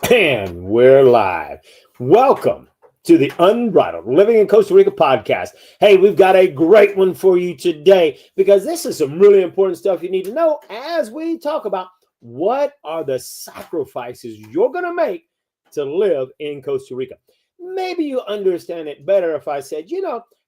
And we're live. Welcome to the Unbridled Living in Costa Rica podcast. Hey, we've got a great one for you today because this is some really important stuff you need to know as we talk about what are the sacrifices you're going to make to live in Costa Rica. Maybe you understand it better if I said,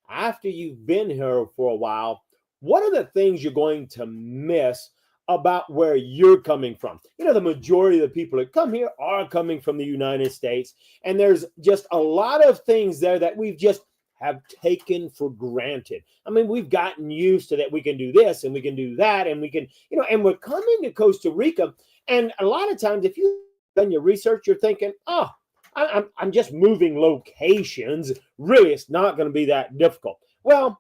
after you've been here for a while, what are the things you're going to miss about where you're coming from? The majority of the people that come here are coming from the United States, and there's just a lot of things there that we've just have taken for granted. I mean, we've gotten used to that. We can do this and we can do that, and we can, and we're coming to Costa Rica, and a lot of times if you've done your research, you're thinking, oh, I'm just moving locations. Really, it's not going to be that difficult. Well,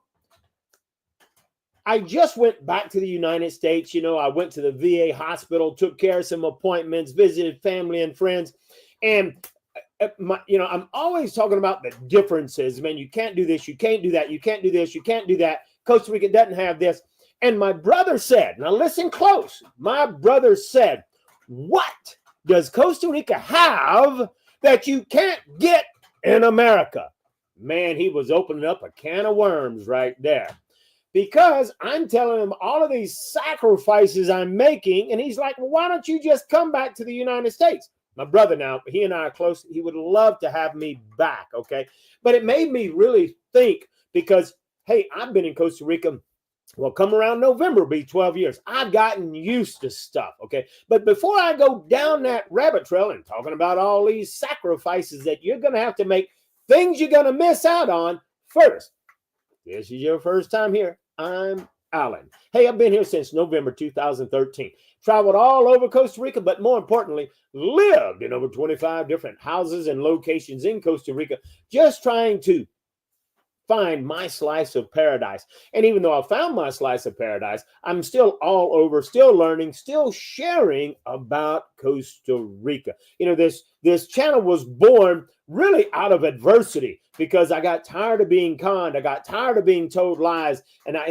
I just went back to the United States. I went to the VA hospital, took care of some appointments, visited family and friends. And, I'm always talking about the differences. Man, you can't do this. You can't do that. You can't do this. You can't do that. Costa Rica doesn't have this. And my brother said, now listen close. My brother said, what does Costa Rica have that you can't get in America? Man, he was opening up a can of worms right there. Because I'm telling him all of these sacrifices I'm making. And he's like, well, why don't you just come back to the United States? My brother now, he and I are close. He would love to have me back, okay? But it made me really think because, hey, I've been in Costa Rica. Well, come around November, it'll be 12 years. I've gotten used to stuff, okay? But before I go down that rabbit trail and talking about all these sacrifices that you're going to have to make, things you're going to miss out on, first, this is your first time here, I'm Alan. Hey, I've been here since November 2013. Traveled all over Costa Rica, but more importantly, lived in over 25 different houses and locations in Costa Rica, just trying to find my slice of paradise. And even though I found my slice of paradise, I'm still all over, still learning, still sharing about Costa Rica. This channel was born really out of adversity because I got tired of being conned. I got tired of being told lies. And I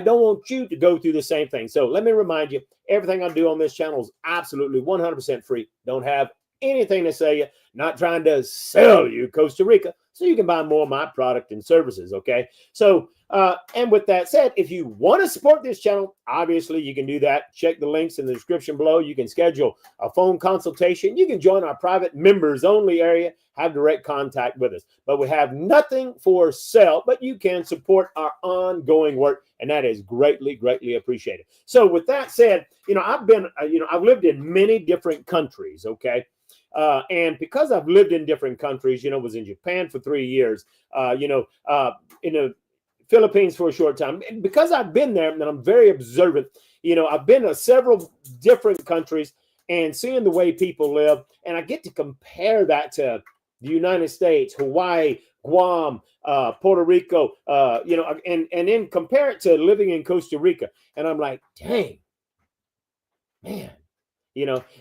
don't want you to go through the same thing. So let me remind you, everything I do on this channel is absolutely 100% free. Don't have anything to sell you, not trying to sell you Costa Rica so you can buy more of my product and services, okay? So, and with that said, if you want to support this channel, obviously you can do that. Check the links in the description below. You can schedule a phone consultation. You can join our private members only area, have direct contact with us. But we have nothing for sale, but you can support our ongoing work, and that is greatly, greatly appreciated. So with that said, I've lived in many different countries, okay? And because I've lived in different countries, was in Japan for 3 years, in the Philippines for a short time. And because I've been there and I'm very observant, I've been to several different countries and seeing the way people live. And I get to compare that to the United States, Hawaii, Guam, Puerto Rico, and then compare it to living in Costa Rica. And I'm like, dang, man.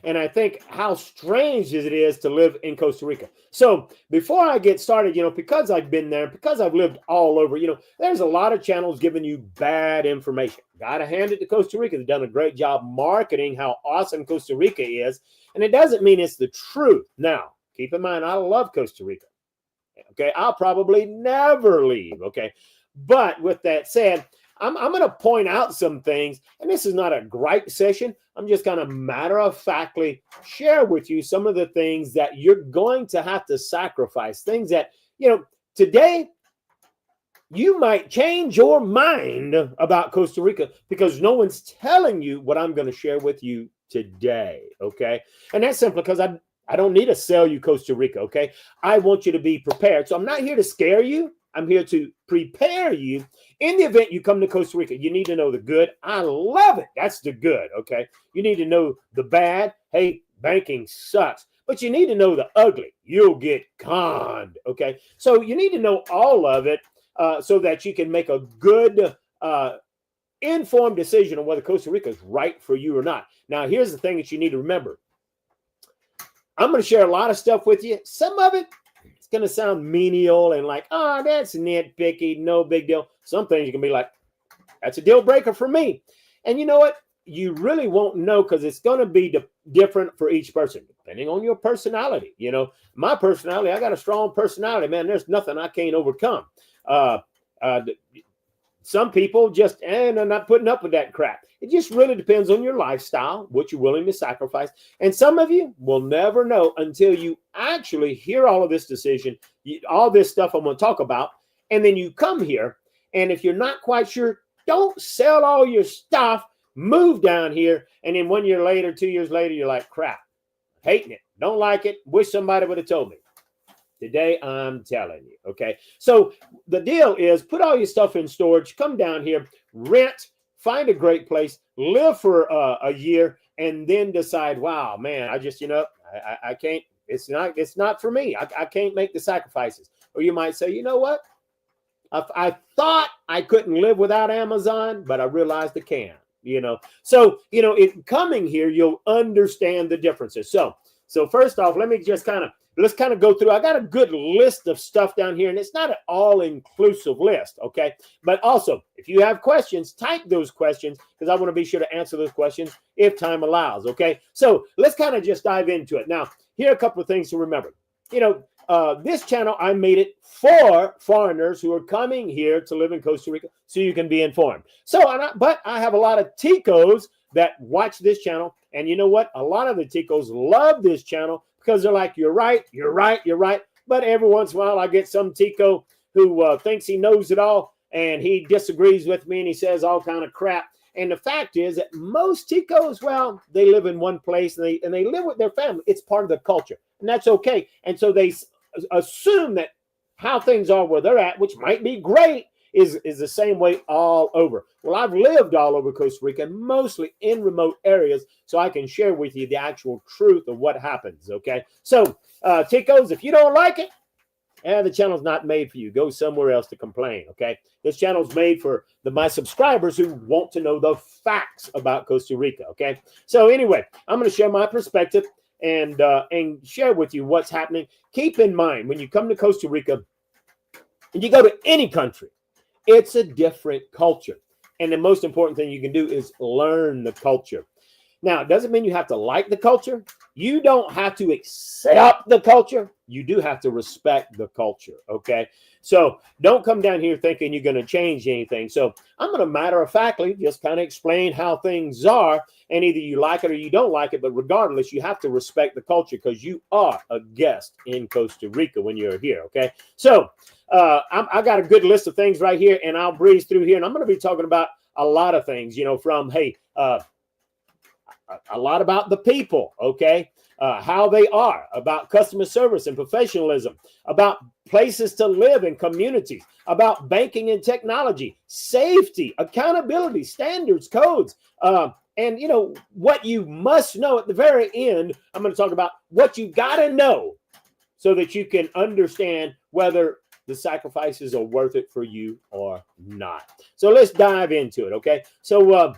And I think how strange it is to live in Costa Rica. So before I get started, because I've been there, because I've lived all over, there's a lot of channels giving you bad information. Got to hand it to Costa Rica. They've done a great job marketing how awesome Costa Rica is. And it doesn't mean it's the truth. Now, keep in mind, I love Costa Rica. Okay, I'll probably never leave. Okay, but with that said, I'm going to point out some things, and this is not a gripe session. I'm just going to matter-of-factly share with you some of the things that you're going to have to sacrifice, things that, today you might change your mind about Costa Rica because no one's telling you what I'm going to share with you today, okay? And that's simply because I don't need to sell you Costa Rica, okay? I want you to be prepared. So I'm not here to scare you. I'm here to prepare you in the event you come to Costa Rica. You need to know the good. I love it. That's the good, okay? You need to know the bad. Hey, banking sucks. But you need to know the ugly. You'll get conned, okay? So you need to know all of it so that you can make a good, informed decision on whether Costa Rica is right for you or not. Now, here's the thing that you need to remember. I'm going to share a lot of stuff with you. Some of it, it's going to sound menial and like, oh, that's nitpicky, no big deal. Some things you can be like, that's a deal breaker for me. And you know what? You really won't know because it's going to be, different for each person, depending on your personality. You know, my personality, I got a strong personality, man. There's nothing I can't overcome. Some people just, and I'm not putting up with that crap. It just really depends on your lifestyle, what you're willing to sacrifice. And some of you will never know until you actually hear all of this decision, all this stuff I'm going to talk about. And then you come here. And if you're not quite sure, don't sell all your stuff, move down here. And then 1 year later, 2 years later, you're like, crap, hating it, don't like it, wish somebody would have told me. Today, I'm telling you, okay? So the deal is put all your stuff in storage, come down here, rent, find a great place, live for a year, and then decide, wow, man, I just, I can't, it's not for me. I can't make the sacrifices. Or you might say, you know what? I thought I couldn't live without Amazon, but I realized I can, So, coming here, you'll understand the differences. So first off, let's kind of go through. I got a good list of stuff down here, and it's not an all-inclusive list, okay? But also, if you have questions, type those questions, because I want to be sure to answer those questions if time allows, okay? So let's kind of just dive into it. Now, here are a couple of things to remember. This channel, I made it for foreigners who are coming here to live in Costa Rica, so you can be informed. But I have a lot of Ticos that watch this channel, and you know what? A lot of the Ticos love this channel because they're like, you're right. But every once in a while, I get some Tico who thinks he knows it all, and he disagrees with me, and he says all kind of crap. And the fact is that most Ticos, well, they live in one place, and they live with their family. It's part of the culture, and that's okay. And so they assume that how things are where they're at, which might be great, is the same way all over. Well, I've lived all over Costa Rica, mostly in remote areas, so I can share with you the actual truth of what happens, okay? So, Ticos, if you don't like it, the channel's not made for you. Go somewhere else to complain, okay? This channel's made for my subscribers who want to know the facts about Costa Rica, okay? So anyway, I'm going to share my perspective and share with you what's happening. Keep in mind, when you come to Costa Rica, and you go to any country, it's a different culture. And the most important thing you can do is learn the culture. Now, it doesn't mean you have to like the culture. You don't have to accept the culture. You do have to respect the culture, okay? So don't come down here thinking you're going to change anything. So I'm going to matter-of-factly just kind of explain how things are, and either you like it or you don't like it, but regardless, you have to respect the culture because you are a guest in Costa Rica when you're here, okay? So I got a good list of things right here, and I'll breeze through here, and I'm going to be talking about a lot of things, from, a lot about the people, okay? How they are, about customer service and professionalism, about places to live and communities, about banking and technology, safety, accountability, standards, codes, and what you must know at the very end. I'm going to talk about what you got to know so that you can understand whether the sacrifices are worth it for you or not. So let's dive into it, okay? So,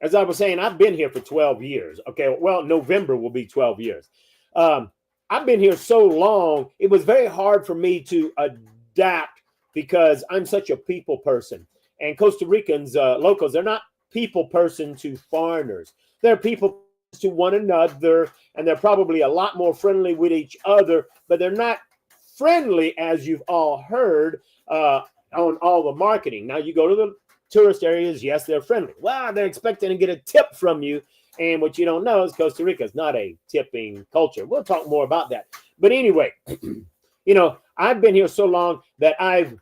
as I was saying, I've been here for 12 years. Okay, well, November will be 12 years. I've been here so long, it was very hard for me to adapt because I'm such a people person. And Costa Ricans, locals, they're not people person to foreigners. They're people to one another, and they're probably a lot more friendly with each other, but they're not friendly as you've all heard on all the marketing. Now, you go to the tourist areas, yes, they're friendly. Well, they're expecting to get a tip from you. And what you don't know is Costa Rica is not a tipping culture. We'll talk more about that. But anyway, I've been here so long that I've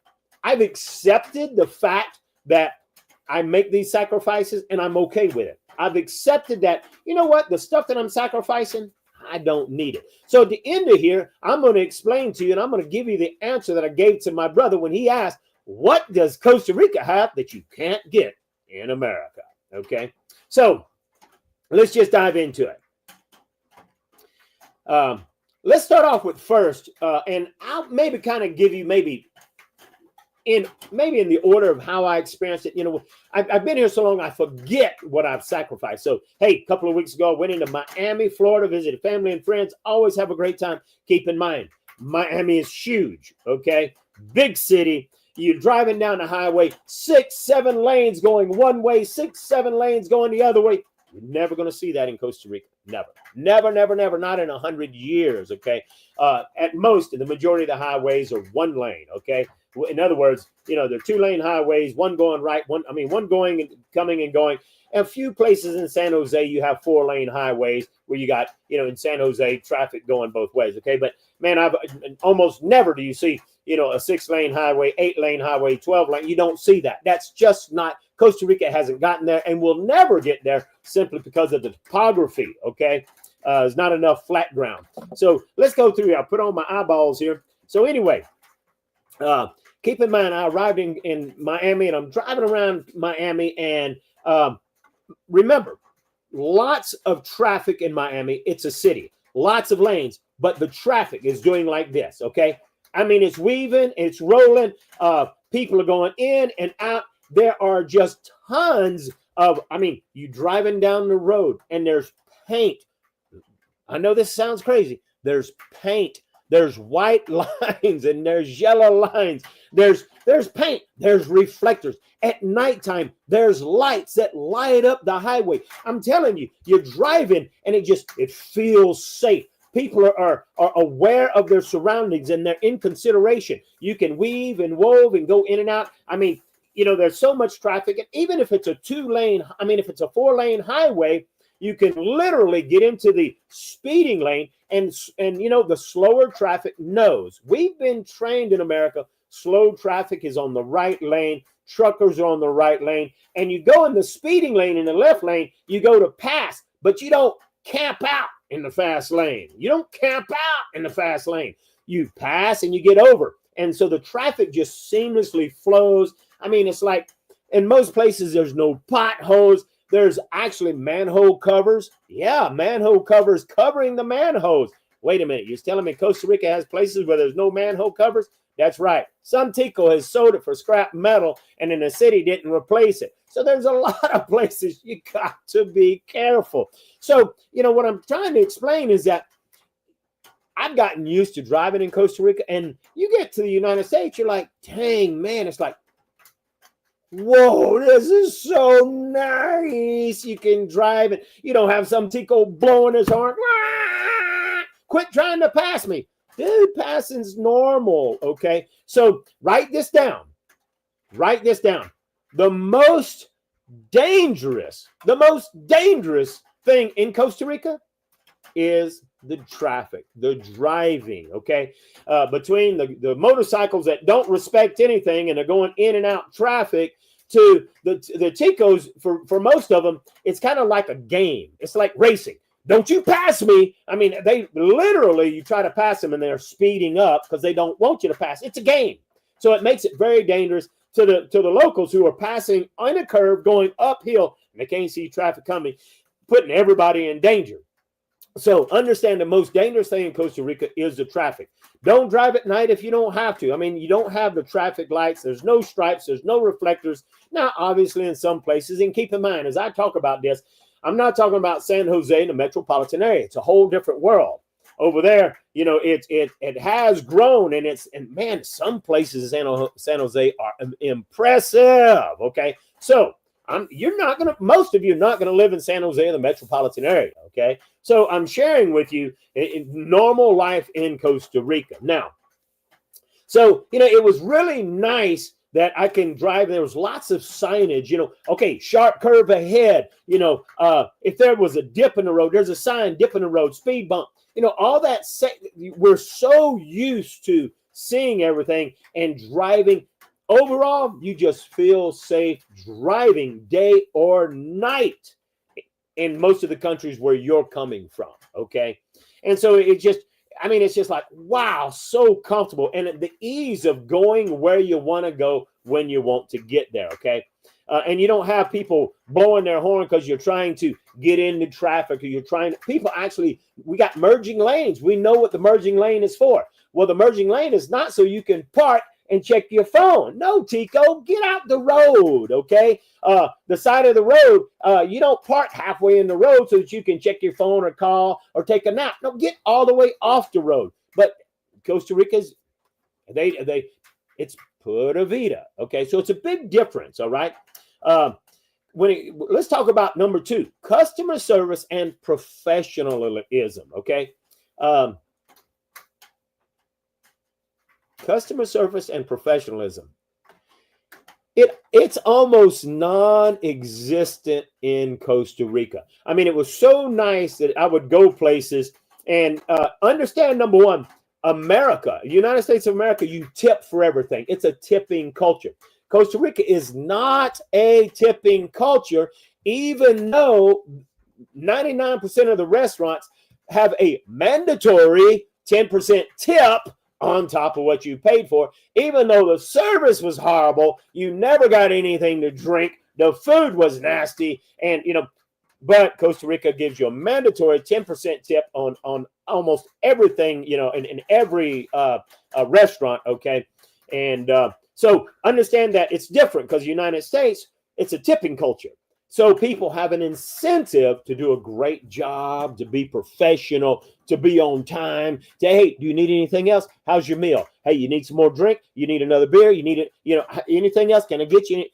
accepted the fact that I make these sacrifices and I'm okay with it. I've accepted that, the stuff that I'm sacrificing, I don't need it. So at the end of here, I'm going to explain to you, and I'm going to give you the answer that I gave to my brother when he asked, what does Costa Rica have that you can't get in America? Okay, so let's just dive into it. Let's start off with first, and I'll maybe kind of give you in the order of how I experienced it. I've been here so long, I forget what I've sacrificed. So, hey, a couple of weeks ago, I went into Miami, Florida, visited family and friends. Always have a great time. Keep in mind, Miami is huge, okay? Big city. You're driving down the highway, 6-7 lanes going one way, 6-7 lanes going the other way. You're never going to see that in Costa Rica. Never, never, never, never, not in 100 years. Okay. At most, the majority of the highways are one lane. Okay. In other words, they're 2-lane highways, one going right, one going and coming and going. A few places in San Jose, you have 4-lane highways where you got, in San Jose, traffic going both ways. Okay. But man, I've almost never do you see, a 6-lane highway, 8-lane highway, 12-lane. You don't see that. That's just not, Costa Rica hasn't gotten there and will never get there simply because of the topography. Okay. There's not enough flat ground. So let's go through. I'll put on my eyeballs here. So anyway, keep in mind, I arrived in Miami and I'm driving around Miami and, remember, lots of traffic in Miami. It's a city, lots of lanes, but the traffic is doing like this. Okay. I mean, it's weaving, it's rolling. People are going in and out. There are just tons of, you driving down the road and there's paint. I know this sounds crazy. There's paint. There's white lines and there's yellow lines. There's paint. There's reflectors. At nighttime, there's lights that light up the highway. I'm telling you, you're driving and it feels safe. People are aware of their surroundings and they're in consideration. You can weave and wove and go in and out. There's so much traffic. And even if it's a 2-lane, if it's a 4-lane highway, you can literally get into the speeding lane and the slower traffic knows. We've been trained in America. Slow traffic is on the right lane. Truckers are on the right lane. And you go in the speeding lane in the left lane, you go to pass, but you don't camp out in the fast lane. You don't camp out in the fast lane. You pass and you get over. And so the traffic just seamlessly flows. It's like in most places, there's no potholes. There's actually manhole covers. Yeah, manhole covers covering the manholes. Wait a minute. You're telling me Costa Rica has places where there's no manhole covers? That's right. Some tico has sold it for scrap metal and in the city didn't replace it. So there's a lot of places you got to be careful. So, what I'm trying to explain is that I've gotten used to driving in Costa Rica, and you get to the United States, you're like, dang, man, it's like, whoa, this is so nice. You can drive it. You don't have some tico blowing his horn. Quit trying to pass me. Dude, passing's normal, okay? So write this down. Write this down. The most dangerous thing in Costa Rica is the traffic, the driving, okay? Between the motorcycles that don't respect anything and are going in and out traffic to the ticos, for most of them, it's kind of like a game. It's like racing. Don't you pass me. They literally, you try to pass them and they're speeding up because they don't want you to pass. It's a game. So it makes it very dangerous to the locals who are passing on a curve going uphill and they can't see traffic coming, putting everybody in danger. So understand the most dangerous thing in Costa Rica is the traffic. Don't drive at night if you don't have to. You don't have the traffic lights. There's no stripes. There's no reflectors. Now, obviously, in some places, and keep in mind, as I talk about this, I'm not talking about San Jose and the metropolitan area. It's a whole different world. Over there, it has grown, and man, some places in San Jose are impressive. Okay, so most of you are not gonna live in San Jose or the metropolitan area. Okay, so I'm sharing with you normal life in Costa Rica now. So it was really nice that I can drive. There was lots of signage, okay, sharp curve ahead. If there was a dip in the road, there's a sign, dip in the road, speed bump. All that. We're so used to seeing everything and driving. Overall, you just feel safe driving day or night in most of the countries where you're coming from. Okay. And so it's just like, wow, so comfortable. And the ease of going where you want to go when you want to get there. Okay. And you don't have people blowing their horn because you're trying to get into traffic or we got merging lanes. We know what the merging lane is for. Well, the merging lane is not so you can park and check your phone. No, Tico, get out the road, okay? The side of the road, you don't park halfway in the road so that you can check your phone or call or take a nap. No, get all the way off the road. But Costa Rica's, it's pura vida, okay? So it's a big difference, all right? let's talk about number 2, customer service and professionalism. Okay. Customer service and professionalism. It's almost non-existent in Costa Rica. I mean, it was so nice that I would go places and understand, number one, America, United States of America, you tip for everything. It's a tipping culture. Costa Rica is not a tipping culture, even though 99% of the restaurants have a mandatory 10% tip on top of what you paid for. Even though the service was horrible, you never got anything to drink, the food was nasty, and but Costa Rica gives you a mandatory 10% tip on almost everything, in every restaurant. Okay. And so understand that it's different, because the United States, it's a tipping culture. So people have an incentive to do a great job, to be professional, to be on time. Hey, do you need anything else? How's your meal? Hey, you need some more drink? You need another beer? You need it? Anything else? Can I get you?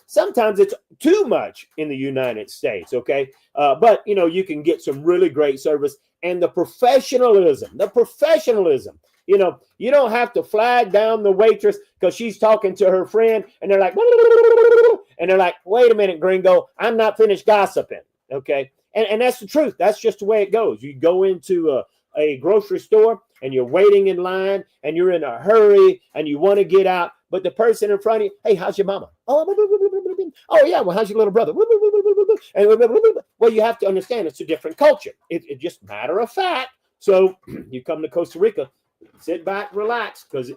Sometimes it's too much in the United States. Okay. But you can get some really great service, and the professionalism. You don't have to flag down the waitress because she's talking to her friend, and they're like, wait a minute, gringo, I'm not finished gossiping. Okay. And that's the truth. That's just the way it goes. You go into a grocery store and you're waiting in line and you're in a hurry and you want to get out, but the person in front of you, hey, how's your mama? Oh yeah, well, how's your little brother? Well, you have to understand it's a different culture. It just matter of fact. So you come to Costa Rica, sit back, relax, because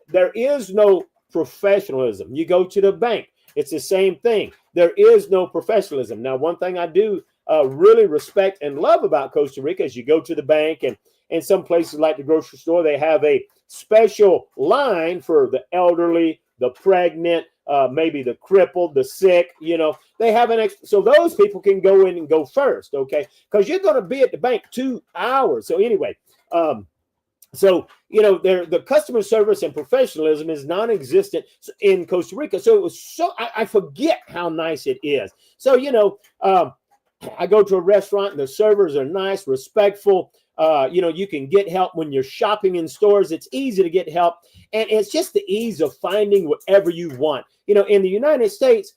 there is no professionalism. You go to the bank, it's the same thing. There is no professionalism. Now, one thing I do really respect and love about Costa Rica is you go to the bank, and some places like the grocery store, they have a special line for the elderly, the pregnant, maybe the crippled, the sick. They have so those people can go in and go first. Okay, because you're going to be at the bank 2 hours. So anyway, the customer service and professionalism is non-existent in Costa Rica. So it was I forget how nice it is. So, I go to a restaurant and the servers are nice, respectful. You can get help when you're shopping in stores. It's easy to get help. And it's just the ease of finding whatever you want. In the United States,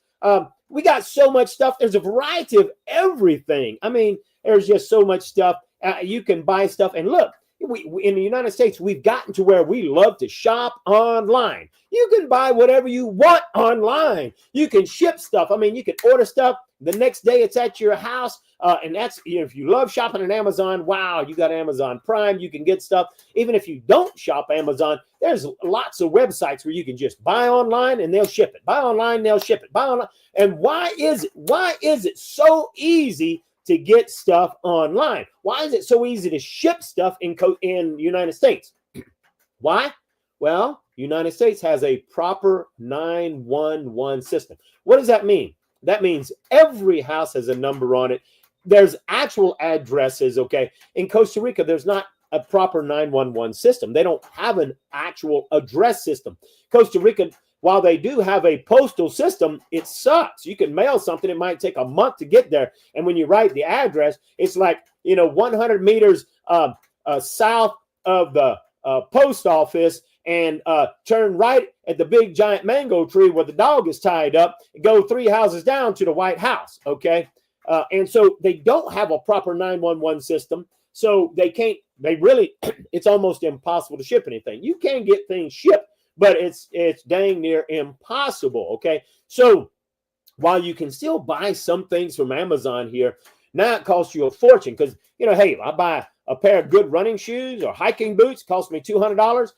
we got so much stuff. There's a variety of everything. I mean, there's just so much stuff. You can buy stuff. And look, we in the United States, we've gotten to where we love to shop online. You can buy whatever you want online. You can ship stuff. I mean, you can order stuff. The next day it's at your house. And that's, if you love shopping on Amazon, wow, you got Amazon Prime. You can get stuff. Even if you don't shop Amazon, there's lots of websites where you can just buy online and they'll ship it. Buy online, they'll ship it. Buy online. And why is it so easy to get stuff online? Why is it so easy to ship stuff in the United States? Why? Well, United States has a proper 911 system. What does that mean? That means every house has a number on it. There's actual addresses, okay? In Costa Rica, there's not a proper 911 system. They don't have an actual address system. Costa Rica, while they do have a postal system, it sucks. You can mail something. It might take a month to get there. And when you write the address, it's like, 100 meters south of the post office, and turn right at the big giant mango tree where the dog is tied up, go 3 houses down to the White House, okay? And so they don't have a proper 911 system. So it's almost impossible to ship anything. You can get things shipped, but it's dang near impossible, okay? So while you can still buy some things from Amazon here, now it costs you a fortune because, hey, I buy a pair of good running shoes or hiking boots, cost me $200.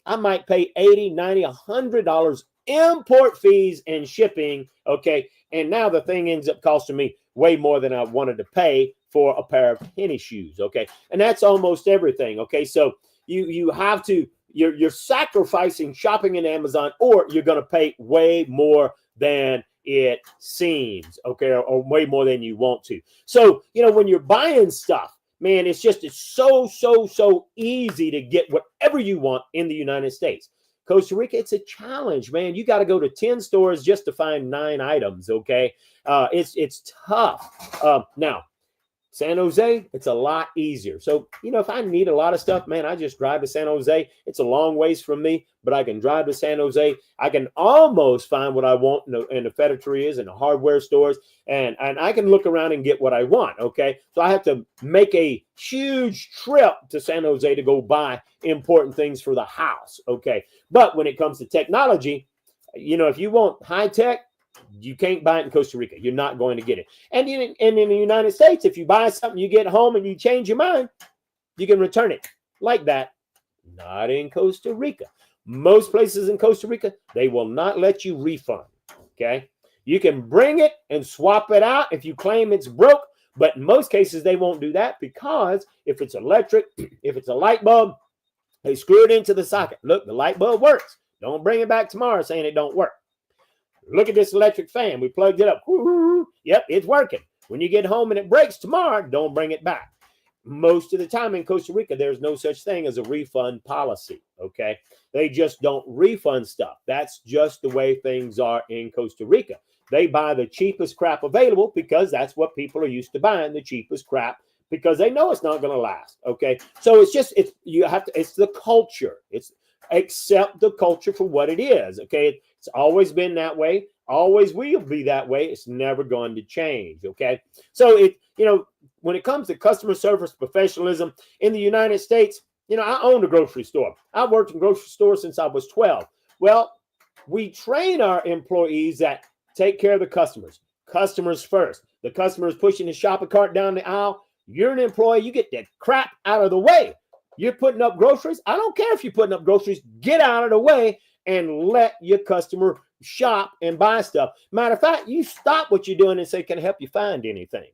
I might pay $80, $90, $100 import fees and shipping, okay? And now the thing ends up costing me way more than I wanted to pay for a pair of tennis shoes, okay? And that's almost everything, okay? So you have to, you're sacrificing shopping in Amazon, or you're going to pay way more than it seems, okay? Or way more than you want to. So, when you're buying stuff, man, it's so easy to get whatever you want in the United States. Costa Rica, it's a challenge, man. You got to go to 10 stores just to find 9 items, okay? It's tough. Now, San Jose, it's a lot easier. So, if I need a lot of stuff, man, I just drive to San Jose. It's a long ways from me, but I can drive to San Jose. I can almost find what I want in the ferreterias and the hardware stores, and I can look around and get what I want, okay? So I have to make a huge trip to San Jose to go buy important things for the house, okay? But when it comes to technology, if you want high tech, you can't buy it in Costa Rica. You're not going to get it. And in the United States, if you buy something, you get home and you change your mind, you can return it like that. Not in Costa Rica. Most places in Costa Rica, they will not let you refund. Okay. You can bring it and swap it out if you claim it's broke. But in most cases, they won't do that because if it's electric, if it's a light bulb, they screw it into the socket. Look, the light bulb works. Don't bring it back tomorrow saying it don't work. Look at this electric fan. We plugged it up. Yep, it's working. When you get home and it breaks tomorrow, don't bring it back. Most of the time in Costa Rica, there's no such thing as a refund policy, okay? They just don't refund stuff. That's just the way things are in Costa Rica. They buy the cheapest crap available because that's what people are used to buying, the cheapest crap, because they know it's not going to last, okay? So it's the culture. It's accept the culture for what it is, okay? It's always been that way, always will be that way. It's never going to change, okay? So when it comes to customer service professionalism in the United States, I owned a grocery store. I worked in grocery stores since I was 12. Well, we train our employees that take care of the customers. Customers first. The customer is pushing the shopping cart down the aisle. You're an employee. You get that crap out of the way. You're putting up groceries. I don't care if you're putting up groceries. Get out of the way and let your customer shop and buy stuff. Matter of fact, you stop what you're doing and say, can I help you find anything?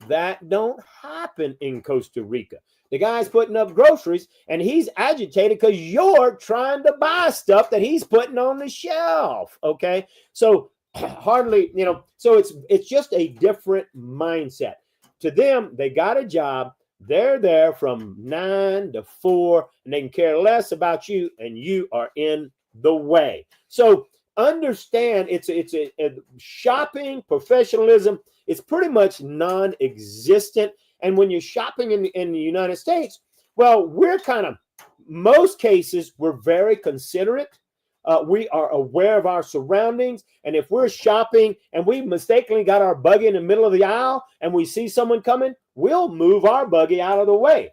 That don't happen in Costa Rica. The guy's putting up groceries and he's agitated because you're trying to buy stuff that he's putting on the shelf. Okay. So hardly, so it's just a different mindset. To them, they got a job. They're there from 9 to 4 and they can care less about you and you are in the way. So understand it's a shopping professionalism. It's pretty much non-existent. And when you're shopping in the United States, well, most cases, we're very considerate. We are aware of our surroundings. And if we're shopping and we mistakenly got our buggy in the middle of the aisle and we see someone coming, we'll move our buggy out of the way.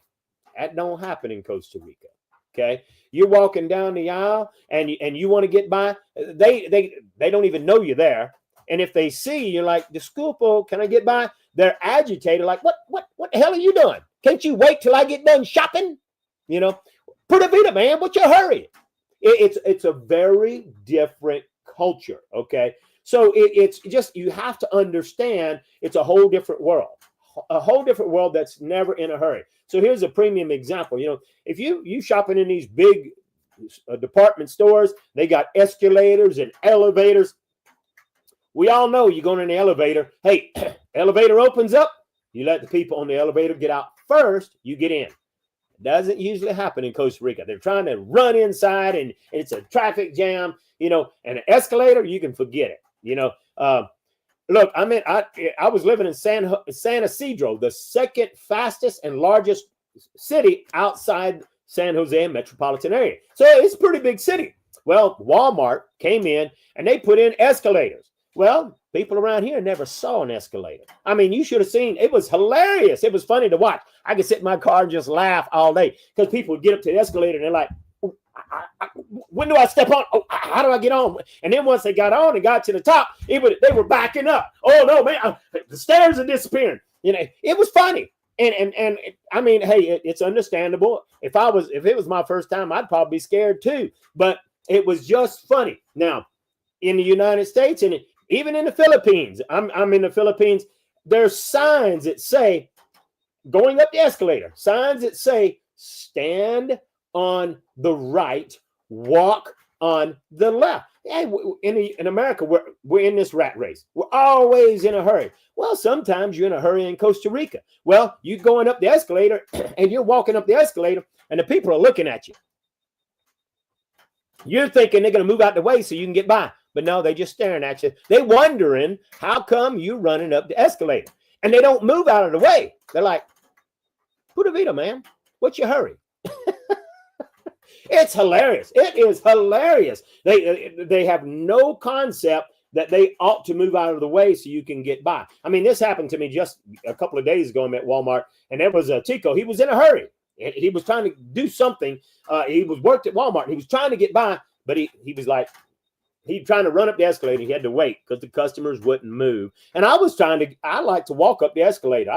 That don't happen in Costa Rica. Okay. You're walking down the aisle and you want to get by. They don't even know you're there. And if they see you're like, disculpo, can I get by? They're agitated. Like, what the hell are you doing? Can't you wait till I get done shopping? Pura vida, man. What's your hurry? It's a very different culture. Okay. So it's just, you have to understand it's a whole different world. A whole different world that's never in a hurry. So here's a premium example. If you shopping in these big department stores, they got escalators and elevators. We all know you're going in the elevator. Hey, elevator opens up. You let the people on the elevator get out first. You get in. It doesn't usually happen in Costa Rica. They're trying to run inside and it's a traffic jam, and an escalator, you can forget it. Look, I was living in San Isidro, the second fastest and largest city outside San Jose metropolitan area. So it's a pretty big city. Well, Walmart came in and they put in escalators. Well, people around here never saw an escalator. I mean, you should have seen. It was hilarious. It was funny to watch. I could sit in my car and just laugh all day because people would get up to the escalator and they're like, when do I step on? Oh, how do I get on? And then once they got on and got to the top, they were backing up. Oh no, man, the stairs are disappearing. It was funny. And I mean, hey, it's understandable. If it was my first time, I'd probably be scared too. But it was just funny. Now, in the United States and even in the Philippines, I'm in the Philippines. There's signs that say, going up the escalator, signs that say, stand on the right, walk on the left. Hey, in America, we're in this rat race. We're always in a hurry. Well, sometimes you're in a hurry in Costa Rica. Well, you're going up the escalator and you're walking up the escalator and the people are looking at you. You're thinking they're going to move out the way so you can get by. But no, they just staring at you. They wondering how come you running up the escalator. And they don't move out of the way. They're like, Pura vida, man. What's your hurry? It's hilarious. It is hilarious. They have no concept that they ought to move out of the way so you can get by. I mean, this happened to me just a couple of days ago. I'm at Walmart, and there was a Tico. He was in a hurry. He was trying to do something. He was worked at Walmart. He was trying to get by, but he was like, he trying to run up the escalator. He had to wait because the customers wouldn't move. And I like to walk up the escalator.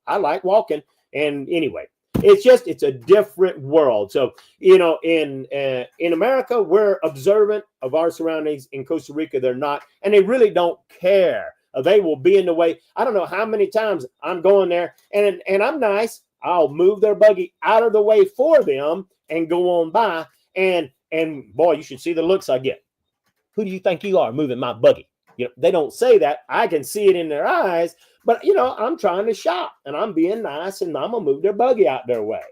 I like walking. And anyway, it's a different world. So, in America, we're observant of our surroundings. In Costa Rica, they're not, and they really don't care. They will be in the way. I don't know how many times I'm going there and I'm nice. I'll move their buggy out of the way for them and go on by. And boy, you should see the looks I get. Who do you think you are moving my buggy? They don't say that. I can see it in their eyes, but I'm trying to shop and I'm being nice and I'm gonna move their buggy out their way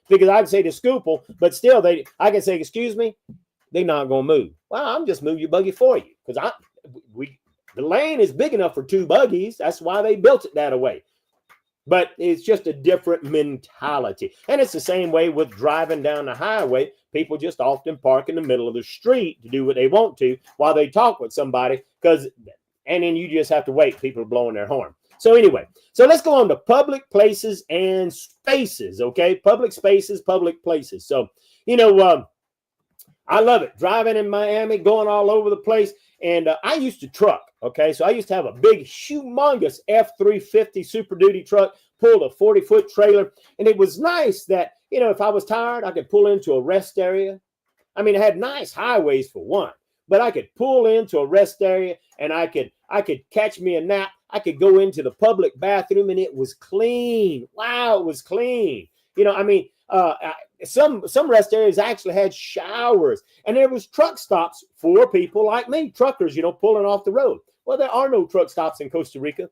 because I'd say to Scoople, but still I can say, excuse me, they're not gonna move. Well, I'm just move your buggy for you because the lane is big enough for two buggies. That's why they built it that way. But it's just a different mentality. And it's the same way with driving down the highway. People just often park in the middle of the street to do what they want to while they talk with somebody. And then you just have to wait. People are blowing their horn. So anyway, so let's go on to public places and spaces, okay? Public spaces, public places. So, I love it. Driving in Miami, going all over the place. And I used to truck, okay? So I used to have a big, humongous F-350 Super Duty truck, pulled a 40-foot trailer. And it was nice that, if I was tired, I could pull into a rest area. I mean, it had nice highways for one, but I could pull into a rest area and I could catch me a nap. I could go into the public bathroom and it was clean. Wow, it was clean. Some rest areas actually had showers, and there was truck stops for people like me, truckers, pulling off the road. Well, there are no truck stops in Costa Rica,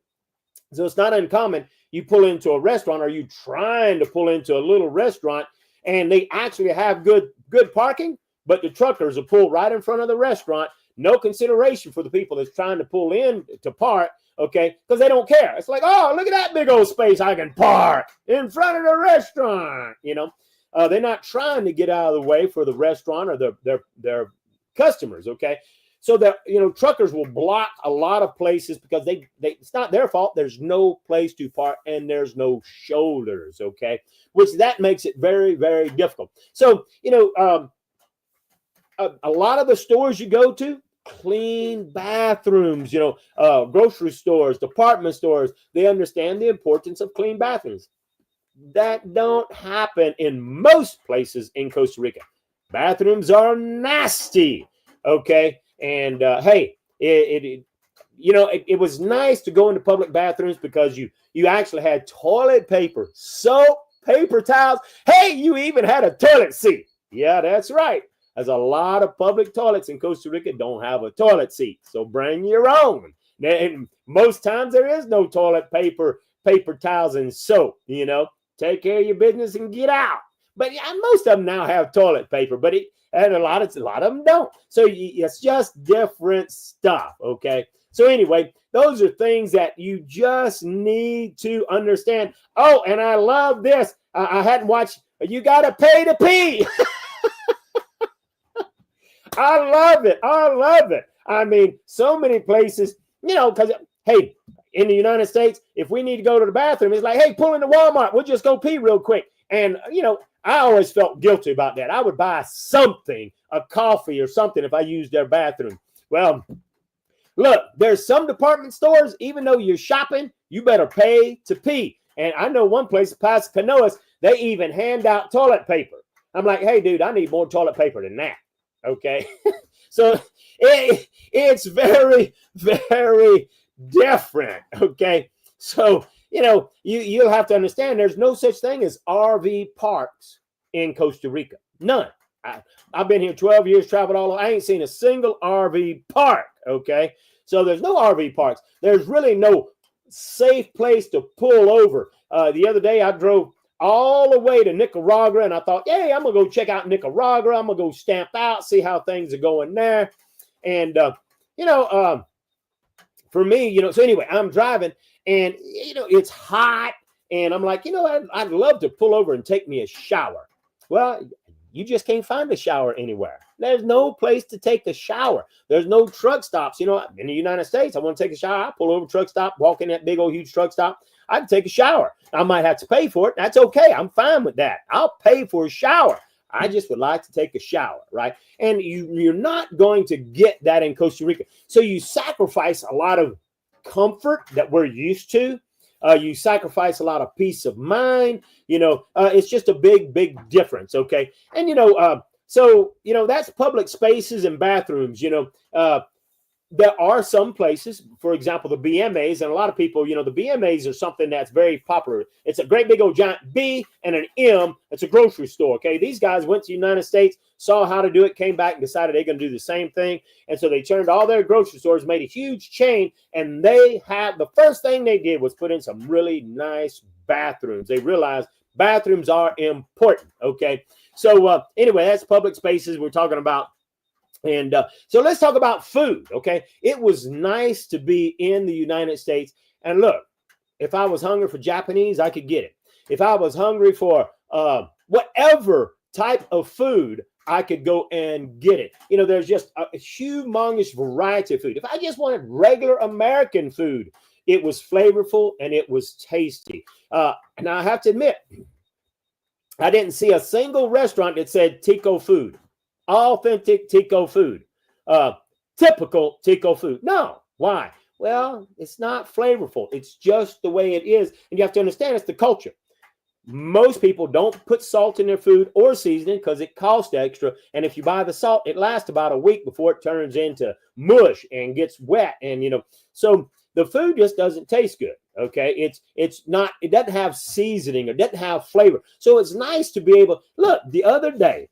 so it's not uncommon. You pull into a restaurant, or you trying to pull into a little restaurant, and they actually have good parking, but the truckers will pull right in front of the restaurant. No consideration for the people that's trying to pull in to park. Okay, because they don't care. It's like, oh, look at that big old space I can park in front of the restaurant. They're not trying to get out of the way for the restaurant or their customers. Okay, so that truckers will block a lot of places because they it's not their fault. There's no place to park and there's no shoulders. Okay, which that makes it very, very difficult. So a lot of the stores you go to, clean bathrooms, grocery stores, department stores, they understand the importance of clean bathrooms. That don't happen in most places in Costa Rica. Bathrooms are nasty, okay? And hey, it was nice to go into public bathrooms because you actually had toilet paper, soap, paper towels. Hey, you even had a toilet seat. Yeah, that's right. There's a lot of public toilets in Costa Rica don't have a toilet seat, so bring your own. And most times there is no toilet paper, paper towels, and soap. Take care of your business and get out. But yeah, most of them now have toilet paper, but a lot of them don't. So it's just different stuff. Okay. So anyway, those are things that you just need to understand. Oh, and I love this. I hadn't watched. You gotta pay to pee. I love it. I love it. I mean, so many places, because, hey, in the United States, if we need to go to the bathroom, it's like, hey, pull into Walmart. We'll just go pee real quick. And, I always felt guilty about that. I would buy something, a coffee or something, if I used their bathroom. Well, look, there's some department stores, even though you're shopping, you better pay to pee. And I know one place, Paso Canoas, they even hand out toilet paper. I'm like, hey, dude, I need more toilet paper than that. Okay, so it's very, very different. Okay, so you'll have to understand there's no such thing as RV parks in Costa Rica. None. I've been here 12 years, traveled all over. I ain't seen a single RV park. Okay, so there's no RV parks. There's really no safe place to pull over. The other day I drove all the way to Nicaragua. And I thought, hey, I'm going to go check out Nicaragua. I'm going to go stamp out, see how things are going there. And, for me, so anyway, I'm driving and, it's hot. And I'm like, I'd love to pull over and take me a shower. Well, you just can't find a shower anywhere. There's no place to take a shower. There's no truck stops. In the United States, I want to take a shower. I pull over truck stop, walk in that big old huge truck stop. I can take a shower. I might have to pay for it. That's okay. I'm fine with that. I'll pay for a shower. I just would like to take a shower, right? And you're not going to get that in Costa Rica. So you sacrifice a lot of comfort that we're used to. You sacrifice a lot of peace of mind. It's just a big difference. Okay. And, so, that's public spaces and bathrooms. There are some places, for example, the BMAs, and a lot of people, the BMAs are something that's very popular. It's a great big old giant B and an M. It's a grocery store. Okay. These guys went to the United States, saw how to do it, came back and decided they're going to do the same thing. And so they turned all their grocery stores, made a huge chain, and the first thing they did was put in some really nice bathrooms. They realized bathrooms are important. Okay. So anyway, that's public spaces we're talking about. And so let's talk about food, okay? It was nice to be in the United States. And look, if I was hungry for Japanese, I could get it. If I was hungry for whatever type of food, I could go and get it. There's just a humongous variety of food. If I just wanted regular American food, it was flavorful and it was tasty. Now, I have to admit, I didn't see a single restaurant that said Tico food. Authentic Tico food, typical Tico food. No, why? Well, it's not flavorful. It's just the way it is. And you have to understand it's the culture. Most people don't put salt in their food or seasoning because it costs extra. And if you buy the salt, it lasts about a week before it turns into mush and gets wet. And, so the food just doesn't taste good. Okay. It doesn't have seasoning or doesn't have flavor. So it's nice to be able, look, the other day,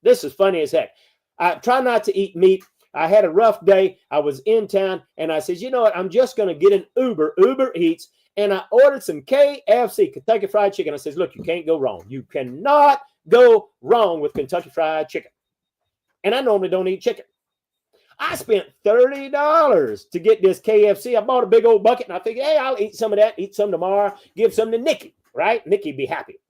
this is funny as heck. I try not to eat meat. I had a rough day. I was in town and I said, you know what? I'm just going to get an Uber Eats. And I ordered some KFC, Kentucky Fried Chicken. I says, look, you can't go wrong. You cannot go wrong with Kentucky Fried Chicken. And I normally don't eat chicken. I spent $30 to get this KFC. I bought a big old bucket and I figured, hey, I'll eat some of that, eat some tomorrow, give some to Nikki, right? Nikki'd be happy.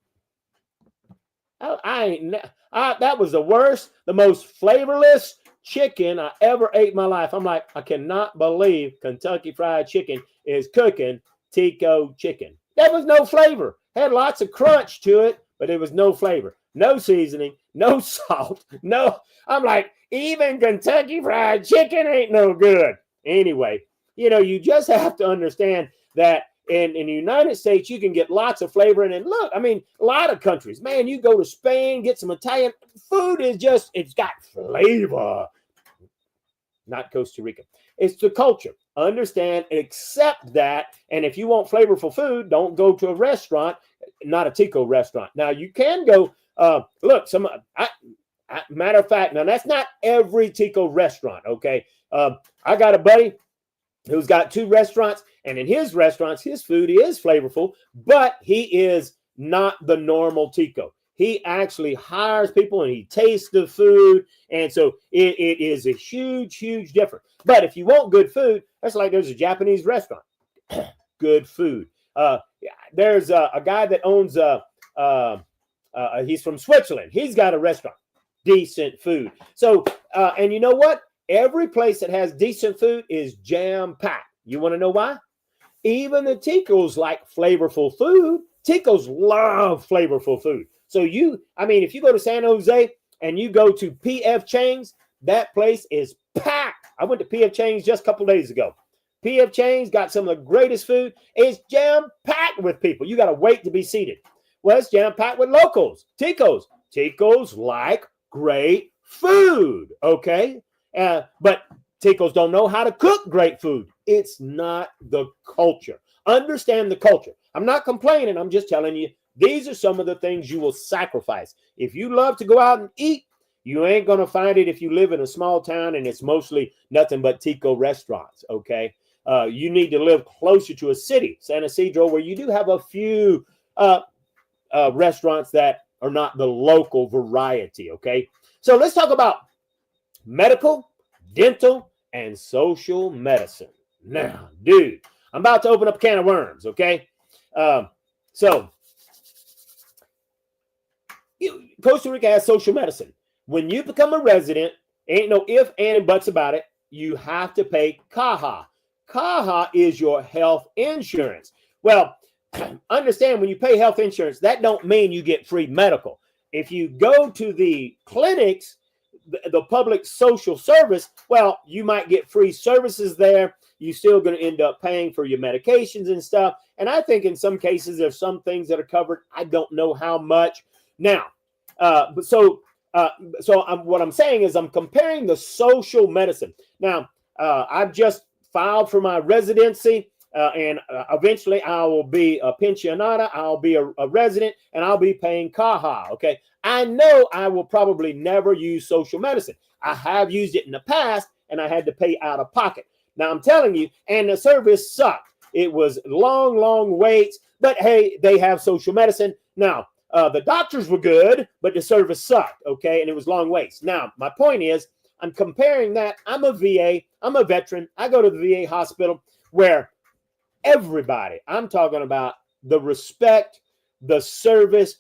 That was the worst, the most flavorless chicken I ever ate in my life. I'm like, I cannot believe Kentucky Fried Chicken is cooking Tico chicken. There was no flavor. Had lots of crunch to it, but there was no flavor, no seasoning, no salt, no. I'm like, even Kentucky Fried Chicken ain't no good. Anyway, you just have to understand that in the United States, you can get lots of flavor. And look, I mean, a lot of countries, man, you go to Spain, get some Italian food it's got flavor. Not Costa Rica. It's the culture. Understand and accept that. And if you want flavorful food, don't go to a restaurant, not a Tico restaurant. Now, you can go, look, matter of fact, now that's not every Tico restaurant, okay? I got a buddy who's got 2 restaurants, and in his restaurants, his food is flavorful, but he is not the normal Tico. He actually hires people and he tastes the food. And so it is a huge difference. But if you want good food, that's like there's a Japanese restaurant. Good food. There's a guy that owns, he's from Switzerland. He's got a restaurant. Decent food. So, and you know what? Every place that has decent food is jam-packed. You want to know why? Even the Ticos like flavorful food. Ticos love flavorful food. So if you go to San Jose and you go to PF Chang's, that place is packed. I went to PF Chang's just a couple days ago. PF Chang's got some of the greatest food. It's jam-packed with people. You got to wait to be seated. Well, it's jam-packed with locals, Ticos. Ticos like great food, okay? But Ticos don't know how to cook great food. It's not the culture. Understand the culture. I'm not complaining. I'm just telling you, these are some of the things you will sacrifice. If you love to go out and eat, you ain't going to find it if you live in a small town and it's mostly nothing but Tico restaurants, okay? You need to live closer to a city, San Isidro, where you do have a few restaurants that are not the local variety. Okay, so let's talk about medical, dental, and social medicine. Now, dude, I'm about to open up a can of worms. Okay, so Costa Rica has social medicine. When you become a resident, ain't no if, and, buts about it. You have to pay caja. Caja is your health insurance. Well, understand when you pay health insurance, that don't mean you get free medical. If you go to the clinics, the public social service, well, you might get free services there. You're still going to end up paying for your medications and stuff. And I think in some cases, there's some things that are covered. I don't know how much. Now, what I'm saying is I'm comparing the social medicine. Now, I've just filed for my residency, and eventually I will be a pensionada. I'll be a resident, and I'll be paying caja. Okay, I know I will probably never use social medicine. I have used it in the past, and I had to pay out of pocket. Now I'm telling you, and the service sucked. It was long waits, but hey, they have social medicine now. The doctors were good, but the service sucked, okay? And it was long waits. Now, my point is, I'm comparing that. I'm a VA. I'm a veteran. I go to the VA hospital where everybody, I'm talking about the respect, the service,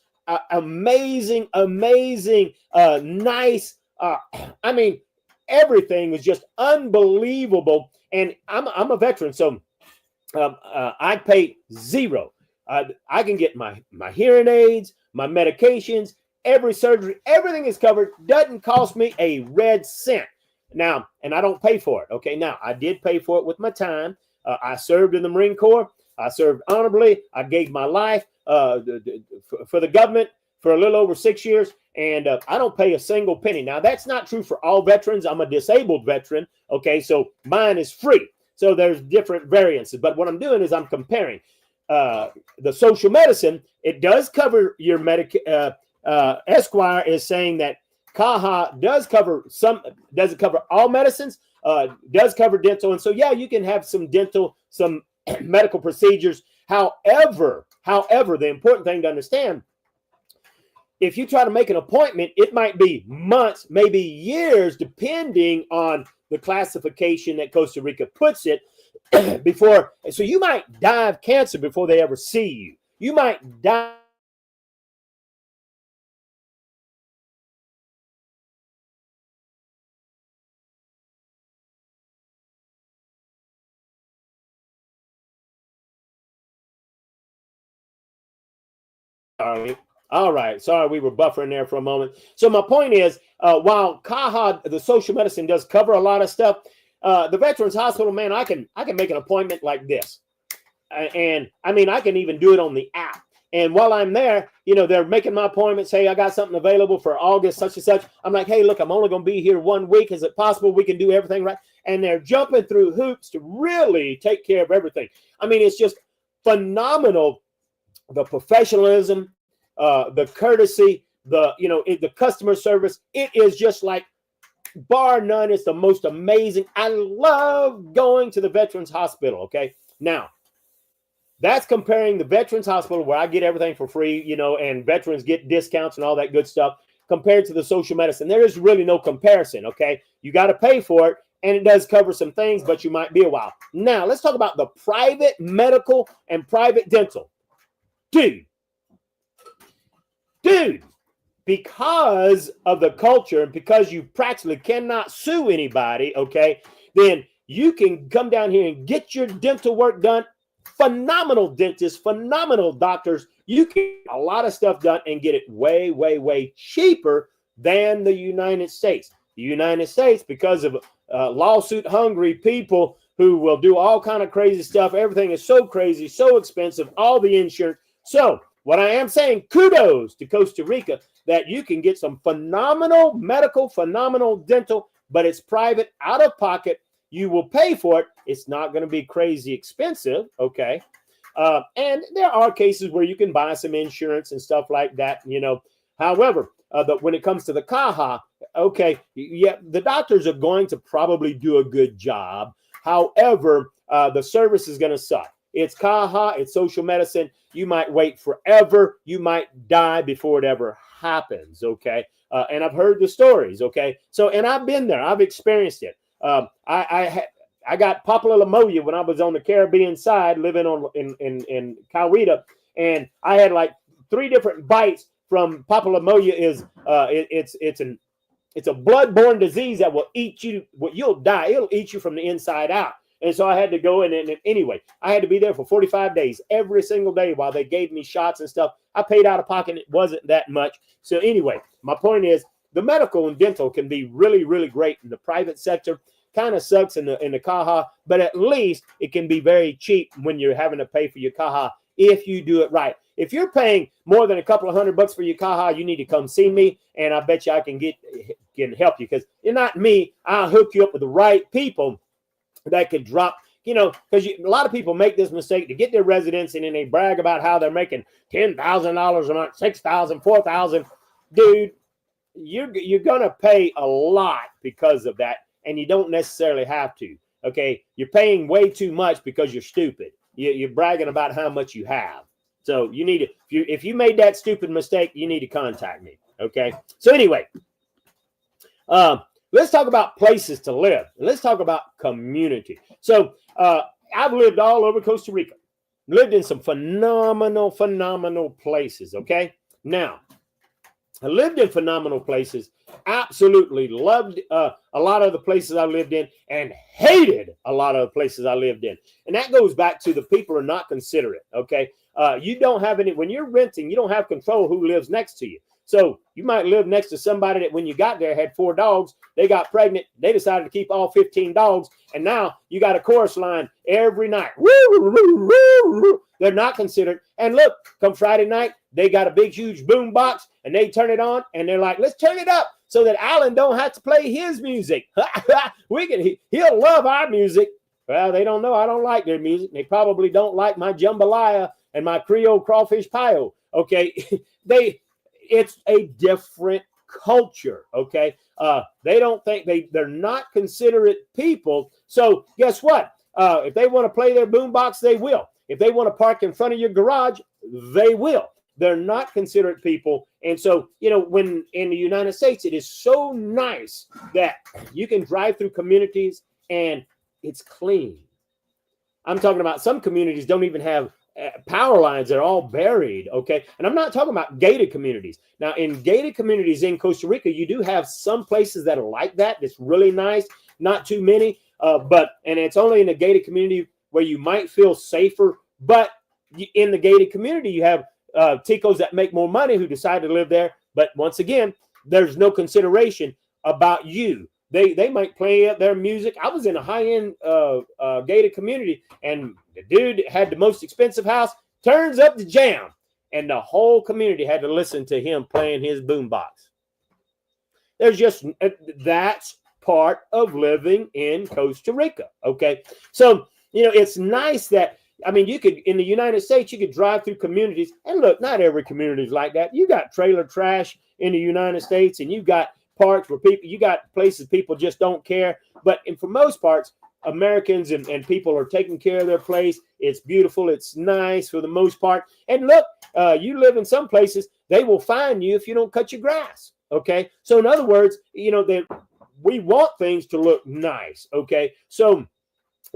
amazing, nice. I mean, everything was just unbelievable. And I'm a veteran, so I pay zero. I can get my hearing aids, my medications, every surgery, everything is covered. Doesn't cost me a red cent. Now, and I don't pay for it. Okay, now I did pay for it with my time. I served in the Marine Corps. I served honorably. I gave my life for the government for a little over 6 years, and I don't pay a single penny. Now, that's not true for all veterans. I'm a disabled veteran. Okay, so mine is free. So there's different variances. But what I'm doing is I'm comparing. The social medicine, it does cover your Esquire is saying that caja does cover doesn't cover all medicines, does cover dental. And so, yeah, you can have some dental, some medical procedures. However, the important thing to understand, if you try to make an appointment, it might be months, maybe years, depending on the classification that Costa Rica puts it. So you might die of cancer before they ever see you. You might die. All right. Sorry, we were buffering there for a moment. So my point is, while caja, the social medicine, does cover a lot of stuff, the Veterans Hospital, man, I can make an appointment like this. And I mean, I can even do it on the app. And while I'm there, they're making my appointments. Hey, I got something available for August, such and such. I'm like, hey, look, I'm only going to be here 1 week. Is it possible we can do everything right? And they're jumping through hoops to really take care of everything. I mean, it's just phenomenal. The professionalism, the courtesy, the customer service. It is just like, bar none, it's the most amazing. I love going to the Veterans Hospital. Okay, now that's comparing the Veterans Hospital, where I get everything for free, and veterans get discounts and all that good stuff, compared to the social medicine. There is really no comparison. Okay, you got to pay for it, and it does cover some things, but you might be a while. Now let's talk about the private medical and private dental. Dude, because of the culture and because you practically cannot sue anybody, okay, then you can come down here and get your dental work done. Phenomenal dentists, phenomenal doctors. You can get a lot of stuff done and get it way cheaper than the United States. The United States, because of lawsuit hungry people who will do all kind of crazy stuff. Everything is so crazy, so expensive, all the insurance. So what I am saying, kudos to Costa Rica that you can get some phenomenal medical, phenomenal dental, but it's private, out of pocket. You will pay for it. It's not going to be crazy expensive, okay? And there are cases where you can buy some insurance and stuff like that, However, when it comes to the caja, okay, yeah, the doctors are going to probably do a good job. However, the service is going to suck. It's CAHA, it's social medicine. You might wait forever. You might die before it ever happens, okay? And I've heard the stories, okay? So, and I've been there. I've experienced it. I got pneumonia when I was on the Caribbean side, living in Coweta, and I had like 3 different bites from pneumonia. It's a blood-borne disease that will eat you. You'll die. It'll eat you from the inside out. And so I had to go in, and anyway, I had to be there for 45 days, every single day while they gave me shots and stuff. I paid out of pocket. It wasn't that much. So anyway, my point is the medical and dental can be really, really great in the private sector. Kind of sucks in the CAHA, but at least it can be very cheap when you're having to pay for your CAHA if you do it right. If you're paying more than a couple of $100 for your CAHA, you need to come see me, and I bet you I can help you, because you're not me. I'll hook you up with the right people that could drop, because a lot of people make this mistake to get their residence, and then they brag about how they're making $10,000 a month, $6,000, $4,000. Dude, you're gonna pay a lot because of that, and you don't necessarily have to. Okay, you're paying way too much because you're stupid. You're bragging about how much you have. So you need to, if you made that stupid mistake, you need to contact me. Okay. So anyway, let's talk about places to live. Let's talk about community. So I've lived all over Costa Rica, lived in some phenomenal places. Okay. Now, I lived in phenomenal places, absolutely loved a lot of the places I lived in, and hated a lot of the places I lived in. And that goes back to the people are not considerate, okay? You don't have any, when you're renting, you don't have control who lives next to you. So you might live next to somebody that when you got there had 4 dogs, they got pregnant, they decided to keep all 15 dogs, and now you got a chorus line every night. They're not considered. And look, come Friday night, they got a big, huge boom box, and they turn it on, and they're like, let's turn it up so that Alan don't have to play his music. He'll love our music. Well, they don't know I don't like their music. They probably don't like my jambalaya and my Creole crawfish pie. Okay, it's a different culture. Okay, they don't think they're not considerate people. So guess what? If they want to play their boombox, they will. If they want to park in front of your garage, they will. They're not considerate people. And so, when in the United States, it is so nice that you can drive through communities and it's clean. I'm talking about some communities don't even have power lines. They're all buried. Okay. And I'm not talking about gated communities. Now, in gated communities in Costa Rica, you do have some places that are like that. It's really nice. Not too many. And it's only in a gated community where you might feel safer. But in the gated community, you have ticos that make more money who decide to live there. But once again, there's no consideration about you. They might play their music. I was in a high-end gated community, and the dude had the most expensive house, turns up the jam, and the whole community had to listen to him playing his boombox. That's part of living in Costa Rica, okay? So, it's nice that, you could, in the United States, you could drive through communities, and look, not every community is like that. You got trailer trash in the United States, and you got parks where you got places people just don't care. But for most parts, Americans and people are taking care of their place. It's beautiful. It's nice for the most part. And look, you live in some places, they will fine you if you don't cut your grass. Okay. So in other words, we want things to look nice. Okay. So,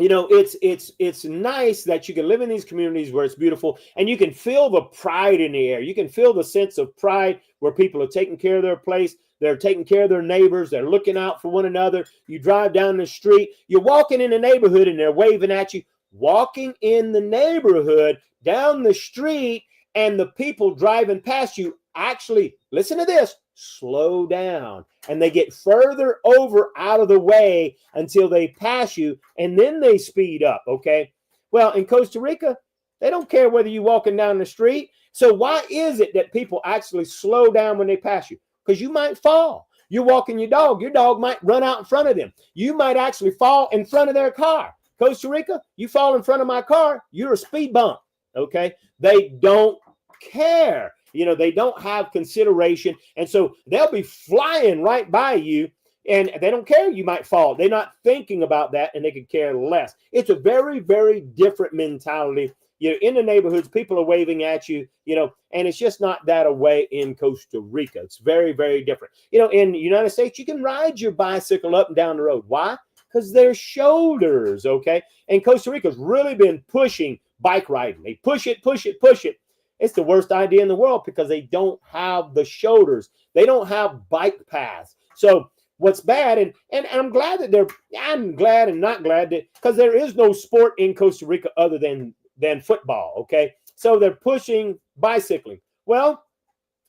it's nice that you can live in these communities where it's beautiful, and you can feel the pride in the air. You can feel the sense of pride where people are taking care of their place. They're taking care of their neighbors. They're looking out for one another. You drive down the street. You're walking in the neighborhood, and they're waving at you. Walking in the neighborhood, down the street, and the people driving past you actually, listen to this, slow down. And they get further over out of the way until they pass you, and then they speed up, okay? Well, in Costa Rica, they don't care whether you're walking down the street. So why is it that people actually slow down when they pass you? Because you might fall. You're walking your dog might run out in front of them. You might actually fall in front of their car. Costa Rica, you fall in front of my car, you're a speed bump, okay? They don't care. They don't have consideration. And so they'll be flying right by you and they don't care you might fall. They're not thinking about that, and they could care less. It's a very, very different mentality. In the neighborhoods, people are waving at you, and it's just not that away in Costa Rica. It's very, very different. In the United States, you can ride your bicycle up and down the road. Why? Because there's shoulders, okay? And Costa Rica's really been pushing bike riding. They push it, push it, push it. It's the worst idea in the world because they don't have the shoulders. They don't have bike paths. So what's bad, and I'm glad that I'm glad and not glad that, because there is no sport in Costa Rica other than football, okay? So they're pushing bicycling. Well,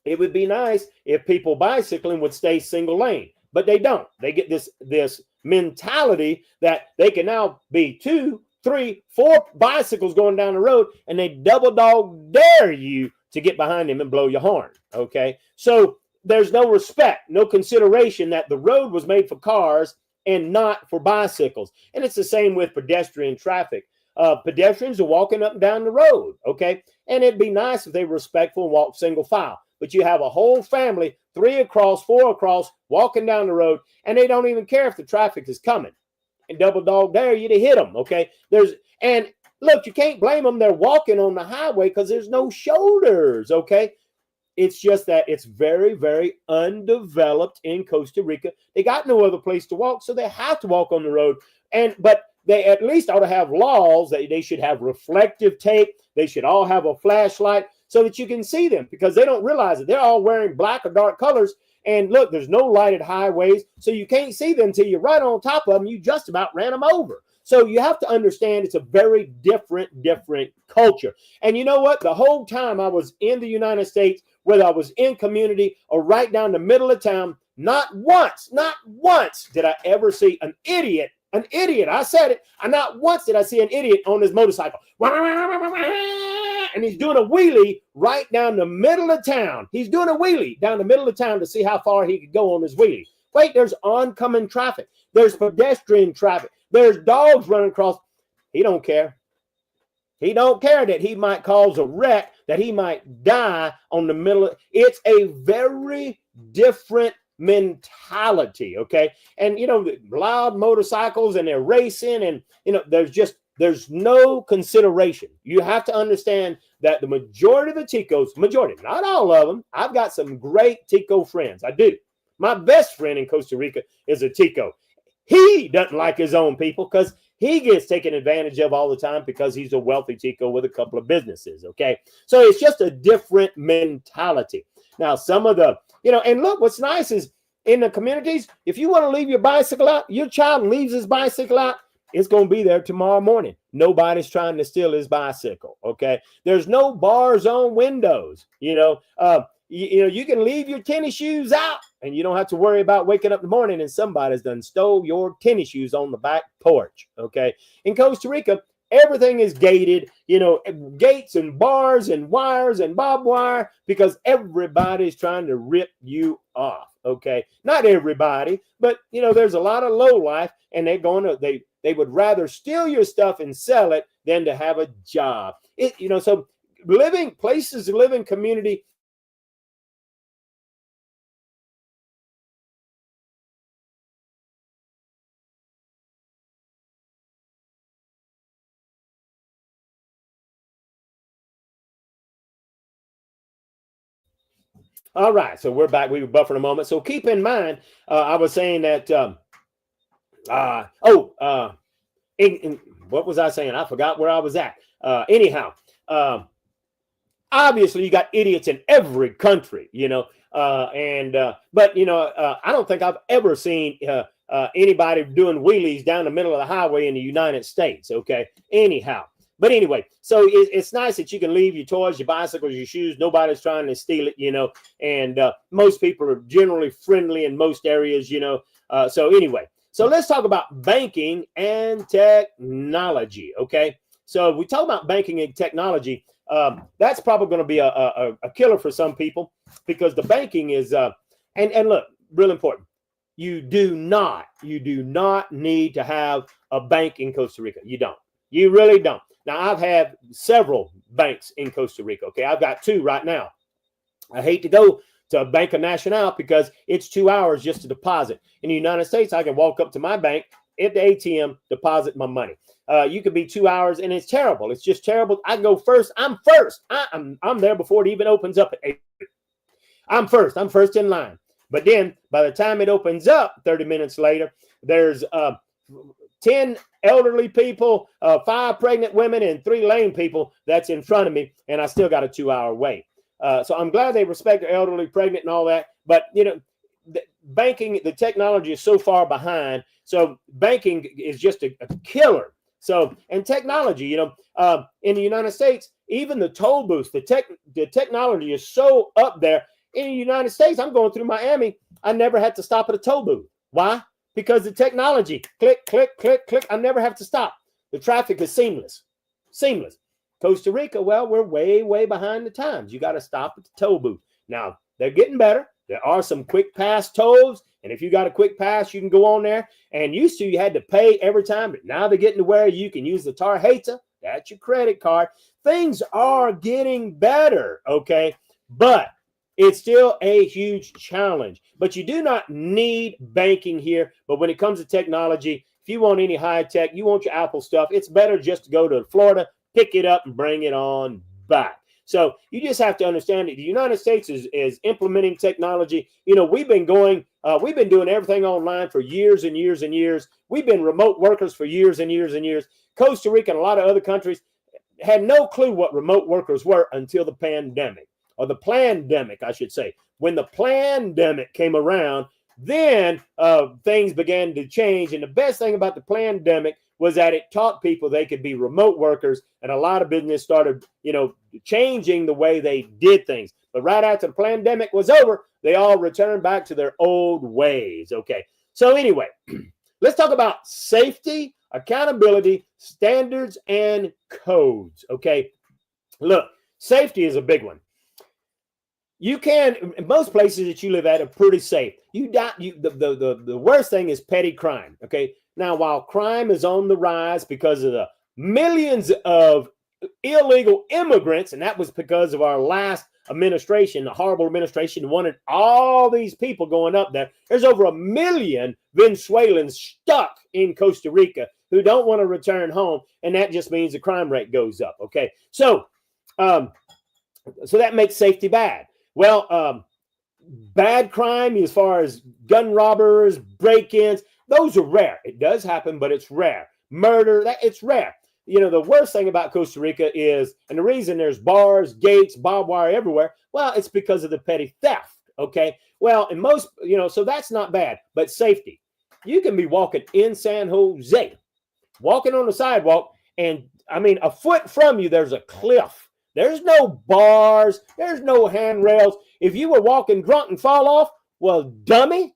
it would be nice if people bicycling would stay single lane, but they don't. They get this mentality that they can now be 2, 3, 4 bicycles going down the road, and they double dog dare you to get behind them and blow your horn, okay? So there's no respect, no consideration that the road was made for cars and not for bicycles. And it's the same with pedestrian traffic. Pedestrians are walking up and down the road, okay? And it'd be nice if they were respectful and walked single file. But you have a whole family, 3 across, 4 across, walking down the road, and they don't even care if the traffic is coming. And double dog dare you to hit them, okay? And look, you can't blame them. They're walking on the highway because there's no shoulders, okay? It's just that it's very, very undeveloped in Costa Rica. They got no other place to walk, so they have to walk on the road. But they at least ought to have laws that they should have reflective tape. They should all have a flashlight so that you can see them, because they don't realize it. They're all wearing black or dark colors. And look, there's no lighted highways, so you can't see them until you're right on top of them. You just about ran them over. So you have to understand it's a very different culture. And you know what? The whole time I was in the United States, whether I was in community or right down the middle of town, not once did I ever see an idiot. I said it. And not once did I see an idiot on his motorcycle. And he's doing a wheelie right down the middle of town. He's doing a wheelie down the middle of town to see how far he could go on his wheelie. Wait, there's oncoming traffic. There's pedestrian traffic. There's dogs running across. He don't care. He don't care that he might cause a wreck, that he might die on the middle. It's a very different mentality, okay? And, loud motorcycles, and they're racing, and, there's no consideration. You have to understand that the majority of the Ticos, not all of them, I've got some great Tico friends. I do. My best friend in Costa Rica is a Tico. He doesn't like his own people because he gets taken advantage of all the time because he's a wealthy Tico with a couple of businesses, okay? So it's just a different mentality. Now, some of the, and look, what's nice is in the communities, if you want to leave your bicycle out, your child leaves his bicycle out, it's going to be there tomorrow morning. Nobody's trying to steal his bicycle, okay? There's no bars on windows, you can leave your tennis shoes out and you don't have to worry about waking up in the morning and somebody's done stole your tennis shoes on the back porch, okay? In Costa Rica, everything is gated, gates and bars and wires and barbed wire, because everybody's trying to rip you off, okay? Not everybody, but, there's a lot of low life, and they would rather steal your stuff and sell it than to have a job. So places to live in community. All right, so we're back. We were buffering a moment. So keep in mind, I was saying that, what was I saying? I forgot where I was at. Anyhow, obviously you got idiots in every country, but I don't think I've ever seen anybody doing wheelies down the middle of the highway in the United States, okay? Anyhow. But anyway, so it's nice that you can leave your toys, your bicycles, your shoes. Nobody's trying to steal it, and most people are generally friendly in most areas, So anyway, so let's talk about banking and technology, okay? So if we talk about banking and technology, that's probably going to be a killer for some people, because the banking is, and look, real important. You do not need to have a bank in Costa Rica. You don't. You really don't. Now, I've had several banks in Costa Rica, okay? I've got 2 right now. I hate to go to Bank of National because it's 2 hours just to deposit. In the United States, I can walk up to my bank at the ATM, deposit my money. You could be 2 hours, and it's terrible. It's just terrible. I go first. I'm first. I'm there before it even opens up at 8. I'm first. I'm first in line. But then by the time it opens up 30 minutes later, there's 10 elderly people, 5 pregnant women, and 3 lame people that's in front of me, and I still got a 2-hour wait. So I'm glad they respect the elderly, pregnant, and all that. But, you know, banking, the technology is so far behind. So banking is just a killer. So, and technology, you know, in the United States, even the toll booths, the technology is so up there. In the United States, I'm going through Miami. I never had to stop at a toll booth. Why? Because the technology, click, click, click, click. I never have to stop. The traffic is seamless. Seamless. Costa Rica, well, we're way, way behind the times. You got to stop at the toll booth. Now, they're getting better. There are some quick pass tolls. And if you got a quick pass, you can go on there. And used to, you had to pay every time. But now they're getting to where you can use the tarjeta. That's your credit card. Things are getting better, okay? But it's still a huge challenge. But you do not need banking here. But when it comes to technology, if you want any high tech, you want your Apple stuff, it's better just to go to Florida, pick it up, and bring it on back. So you just have to understand that the United States is implementing technology. You know, we've been doing everything online for years and years and years. We've been remote workers for years and years and years. Costa Rica and a lot of other countries had no clue what remote workers were until the pandemic. Or the plandemic, I should say. When the plandemic came around, then things began to change. And the best thing about the plandemic was that it taught people they could be remote workers, and a lot of business started, you know, changing the way they did things. But right after the plandemic was over, they all returned back to their old ways. Okay. So anyway, let's talk about safety, accountability, standards, and codes. Okay. Look, safety is a big one. You can, most places that you live at are pretty safe. The worst thing is petty crime. Okay. Now, while crime is on the rise because of the millions of illegal immigrants, and that was because of our last administration, the horrible administration wanted all these people going up there. There's over 1 million Venezuelans stuck in Costa Rica who don't want to return home. And that just means the crime rate goes up. Okay. So that makes safety bad. Well, bad crime as far as gun robbers, break-ins, those are rare. It does happen, but it's rare. Murder, it's rare. You know, the worst thing about Costa Rica is, and the reason there's bars, gates, barbed wire everywhere, well, it's because of the petty theft, okay? Well, in most, you know, so that's not bad, but safety. You can be walking in San Jose, walking on the sidewalk, and, I mean, a foot from you, there's a cliff. There's no bars. There's no handrails. If you were walking drunk and fall off, well, dummy,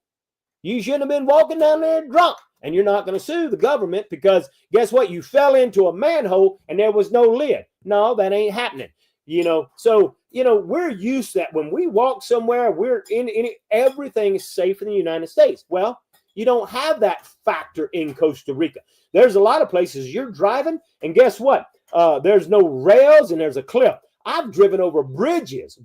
you shouldn't have been walking down there drunk. And you're not going to sue the government because guess what? You fell into a manhole and there was no lid. No, that ain't happening. You know, so, you know, we're used to that. When we walk somewhere, we're in everything is safe in the United States. Well, you don't have that factor in Costa Rica. There's a lot of places you're driving, and guess what? There's no rails and there's a cliff. I've driven over bridges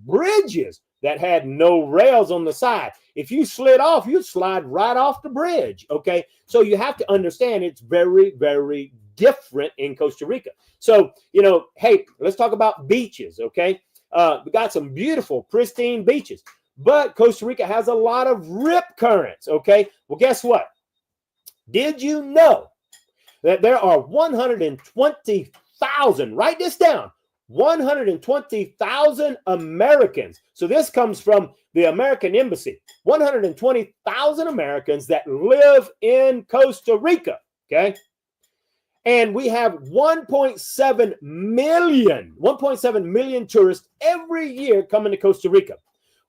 that had no rails on the side. If you slid off, you'd slide right off the bridge. Okay. So you have to understand it's very, very different in Costa Rica. So, you know, hey, let's talk about beaches. Okay. We got some beautiful, pristine beaches, but Costa Rica has a lot of rip currents. Okay. Well, guess what? Did you know that there are 120,000, write this down, 120,000 Americans. So this comes from the American Embassy. 120,000 Americans that live in Costa Rica, okay? And we have 1.7 million tourists every year coming to Costa Rica.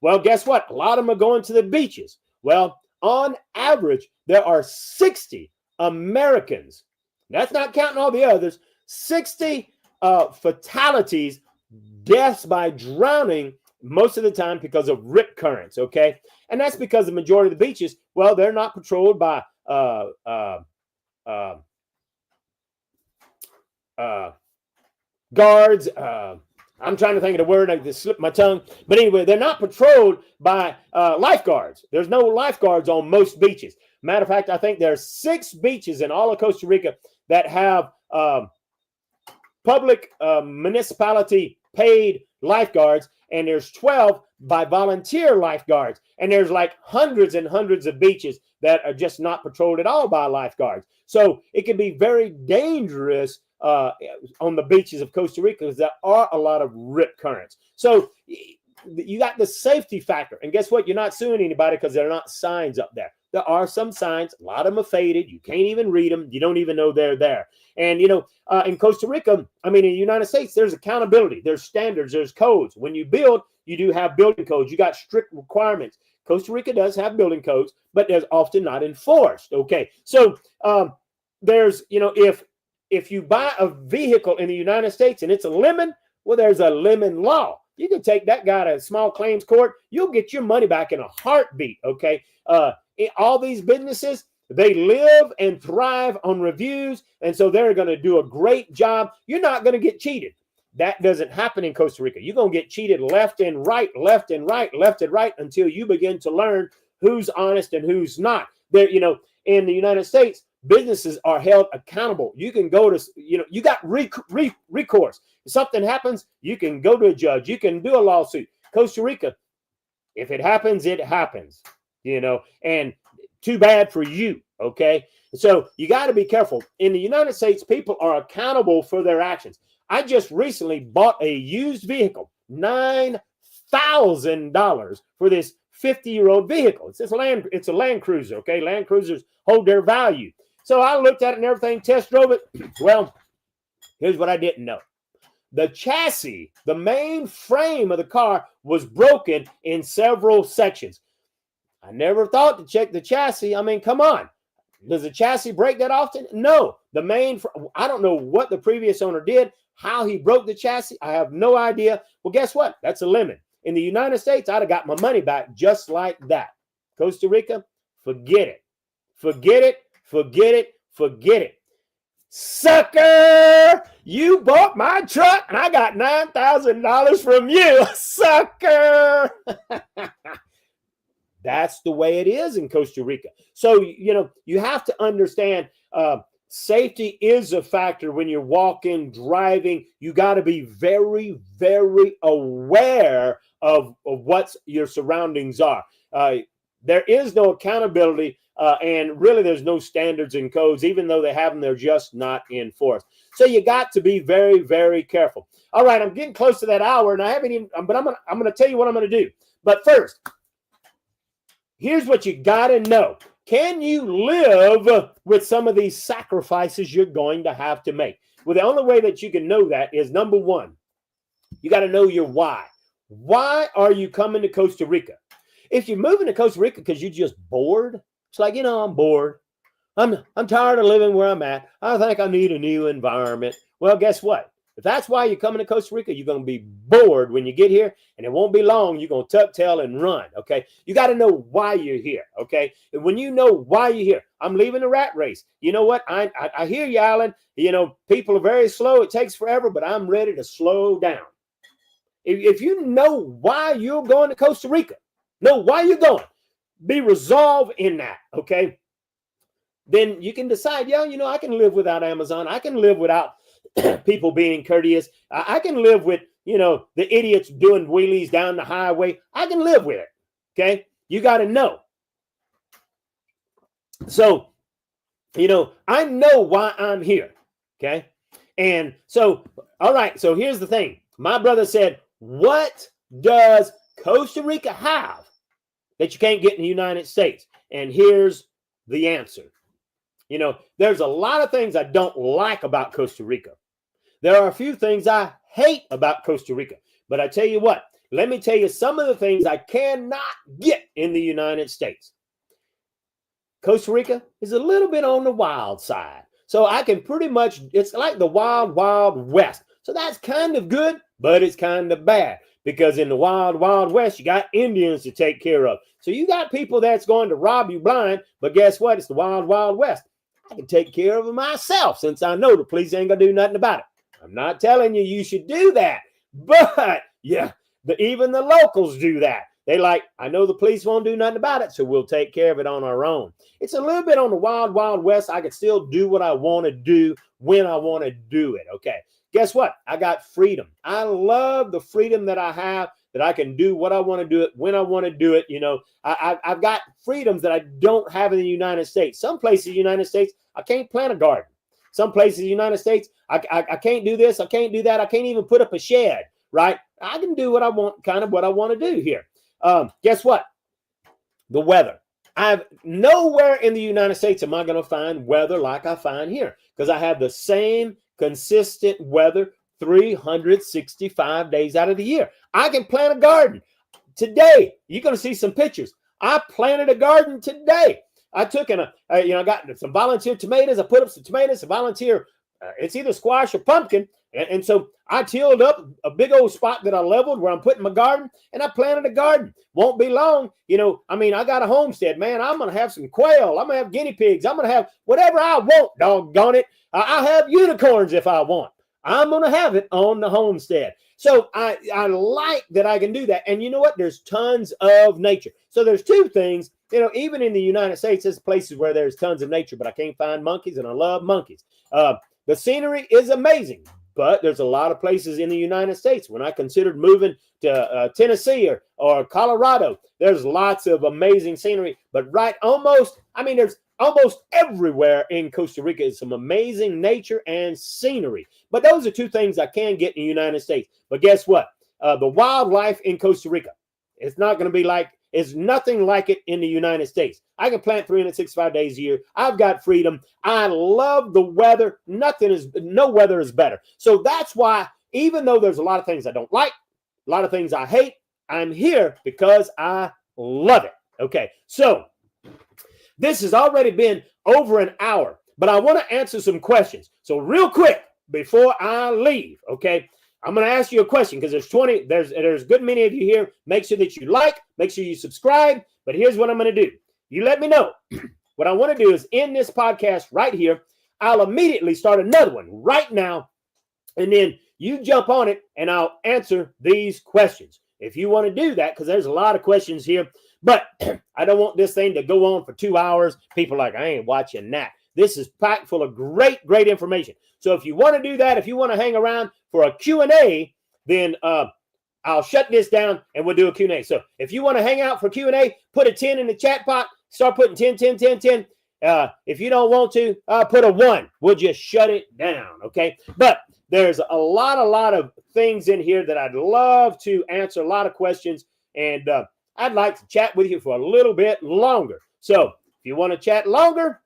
Well, guess what? A lot of them are going to the beaches. Well, on average, there are 60 Americans. That's not counting all the others. 60 fatalities, deaths by drowning, most of the time because of rip currents, okay? And that's because the majority of the beaches, well, they're not patrolled by guards, I'm trying to think of the word. I just slipped my tongue. But anyway, they're not patrolled by lifeguards. There's no lifeguards on most beaches. Matter of fact, I think there are 6 beaches in all of Costa Rica that have public municipality paid lifeguards, and there's 12 by volunteer lifeguards. And there's like hundreds and hundreds of beaches that are just not patrolled at all by lifeguards. So it can be very dangerous on the beaches of Costa Rica because there are a lot of rip currents. So you got the safety factor. And guess what? You're not suing anybody because there are not signs up there. There are some signs. A lot of them are faded. You can't even read them. You don't even know they're there. And, in Costa Rica, in the United States, there's accountability. There's standards. There's codes. When you build, you do have building codes. You got strict requirements. Costa Rica does have building codes, but they're often not enforced. Okay. So there's, if you buy a vehicle in the United States and it's a lemon, well, there's a lemon law. You can take that guy to a small claims court. You'll get your money back in a heartbeat. Okay. All these businesses, they live and thrive on reviews. And so they're going to do a great job. You're not going to get cheated. That doesn't happen in Costa Rica. You're going to get cheated left and right, left and right, left and right until you begin to learn who's honest and who's not. There, in the United States, businesses are held accountable. You can go to, you got recourse. If something happens, you can go to a judge. You can do a lawsuit. Costa Rica, if it happens, it happens, and too bad for you. Okay. So you got to be careful. In the United States, people are accountable for their actions. I just recently bought a used vehicle, $9,000 for this 50-year-old vehicle. It's a Land Cruiser. Okay. Land Cruisers hold their value. So I looked at it and everything, test drove it. Well, here's what I didn't know. The chassis, the main frame of the car was broken in several sections. I never thought to check the chassis. Come on. Does the chassis break that often? No. I don't know what the previous owner did, how he broke the chassis. I have no idea. Well, guess what? That's a lemon. In the United States, I'd have got my money back just like that. Costa Rica, forget it. Forget it. Forget it. Forget it. Sucker! You bought my truck and I got $9,000 from you. Sucker! That's the way it is in Costa Rica. So, you have to understand safety is a factor when you're walking, driving. You got to be very, very aware of what your surroundings are. There is no accountability, and really there's no standards and codes. Even though they have them, they're just not enforced. So you got to be very, very careful. All right, I'm getting close to that hour, and I haven't even. But I'm gonna tell you what I'm gonna do. But first, here's what you got to know. Can you live with some of these sacrifices you're going to have to make? Well, the only way that you can know that is, number one, you got to know your why. Why are you coming to Costa Rica? If you're moving to Costa Rica because you're just bored, it's like, I'm bored. I'm tired of living where I'm at. I think I need a new environment. Well, guess what? If that's why you're coming to Costa Rica, you're going to be bored when you get here, and it won't be long. You're going to tuck tail and run, okay? You got to know why you're here, okay? And when you know why you're here, I'm leaving the rat race. You know what? I hear you, Alan. People are very slow. It takes forever, but I'm ready to slow down. If you know why you're going to Costa Rica, know why you're going, be resolved in that, okay? Then you can decide, I can live without Amazon. I can live without people being courteous. I can live with, the idiots doing wheelies down the highway. I can live with it. Okay. You got to know. So, I know why I'm here. Okay. And so, all right. So here's the thing. My brother said, what does Costa Rica have that you can't get in the United States? And here's the answer. There's a lot of things I don't like about Costa Rica. There are a few things I hate about Costa Rica. But I tell you what, let me tell you some of the things I cannot get in the United States. Costa Rica is a little bit on the wild side. So I can it's like the wild, wild west. So that's kind of good, but it's kind of bad. Because in the wild, wild west, you got Indians to take care of. So you got people that's going to rob you blind. But guess what? It's the wild, wild west. I can take care of it myself since I know the police ain't going to do nothing about it. I'm not telling you should do that. But yeah, even the locals do that. They like, I know the police won't do nothing about it, so we'll take care of it on our own. It's a little bit on the wild, wild west. I can still do what I want to do when I want to do it. Okay. Guess what? I got freedom. I love the freedom that I have, that I can do what I want to do it when I want to do it. You know, I've got freedoms that I don't have in the United States. Some places in the United States, I can't plant a garden. Some places in the United States, I can't do this. I can't do that. I can't even put up a shed, right? I can do what I want, kind of what I want to do here. Guess what? The weather. Nowhere in the United States am I going to find weather like I find here, because I have the same consistent weather 365 days out of the year. I can plant a garden. Today, you're going to see some pictures. I planted a garden today. I took I got some volunteer tomatoes. I put up some tomatoes, some volunteer. It's either squash or pumpkin. And so I tilled up a big old spot that I leveled where I'm putting my garden, and I planted a garden. Won't be long. I got a homestead, man. I'm going to have some quail. I'm going to have guinea pigs. I'm going to have whatever I want, doggone it. I'll have unicorns if I want. I'm going to have it on the homestead. So I like that I can do that. And you know what? There's tons of nature. So there's two things, even in the United States, there's places where there's tons of nature, but I can't find monkeys, and I love monkeys. The scenery is amazing. But there's a lot of places in the United States. When I considered moving to Tennessee or Colorado, there's lots of amazing scenery. But there's almost everywhere in Costa Rica is some amazing nature and scenery. But those are two things I can get in the United States. But guess what? The wildlife in Costa Rica, it's nothing like it in the United States. I can plant 365 days a year. I've got freedom. I love the weather. No weather is better. So that's why, even though there's a lot of things I don't like, a lot of things I hate, I'm here because I love it. Okay, so this has already been over an hour, but I want to answer some questions. So real quick, before I leave, okay, I'm going to ask you a question, because there's a good many of you here. Make sure that you make sure you subscribe. But here's what I'm going to do. You let me know. What I want to do is end this podcast right here. I'll immediately start another one right now. And then you jump on it and I'll answer these questions. If you want to do that, because there's a lot of questions here, but I don't want this thing to go on for 2 hours. People are like, I ain't watching that. This is packed full of great, great information. So if you want to do that, if you want to hang around for a Q&A, then I'll shut this down and we'll do a Q&A. So if you want to hang out for Q&A, put a 10 in the chat box. Start putting 10, 10, 10, 10. If you don't want to, put a 1. We'll just shut it down, okay? But there's a lot of things in here that I'd love to answer, a lot of questions, and I'd like to chat with you for a little bit longer. So if you want to chat longer,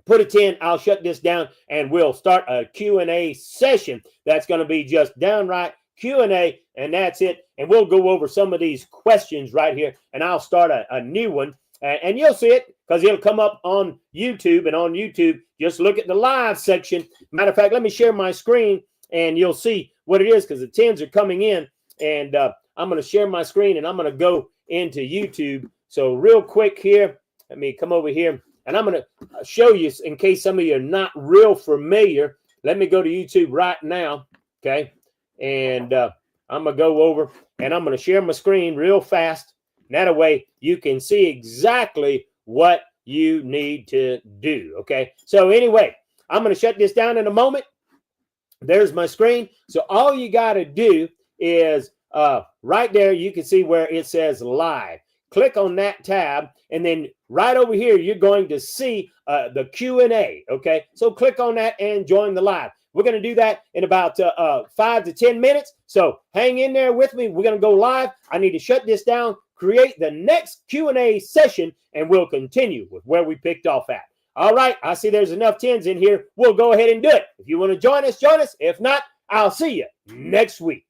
put a 10. I'll shut this down, and we'll start a Q&A session that's going to be just downright Q&A, and that's it. And we'll go over some of these questions right here, and I'll start a new one. And you'll see it because it'll come up on YouTube. And on YouTube, just look at the live section. Matter of fact, let me share my screen and you'll see what it is, because the 10s are coming in. And I'm going to share my screen and I'm going to go into YouTube. So real quick here, let me come over here. And I'm going to show you, in case some of you are not real familiar. Let me go to YouTube right now. Okay. And I'm going to go over and I'm going to share my screen real fast. That way you can see exactly what you need to do. Okay. So anyway, I'm going to shut this down in a moment. There's my screen. So all you got to do is right there, you can see where it says live. Click on that tab. And then right over here, you're going to see the Q&A. Okay. So click on that and join the live. We're going to do that in about 5 to 10 minutes. So hang in there with me. We're going to go live. I need to shut this down, create the next Q&A session, and we'll continue with where we picked off at. All right. I see there's enough 10s in here. We'll go ahead and do it. If you want to join us, join us. If not, I'll see you next week.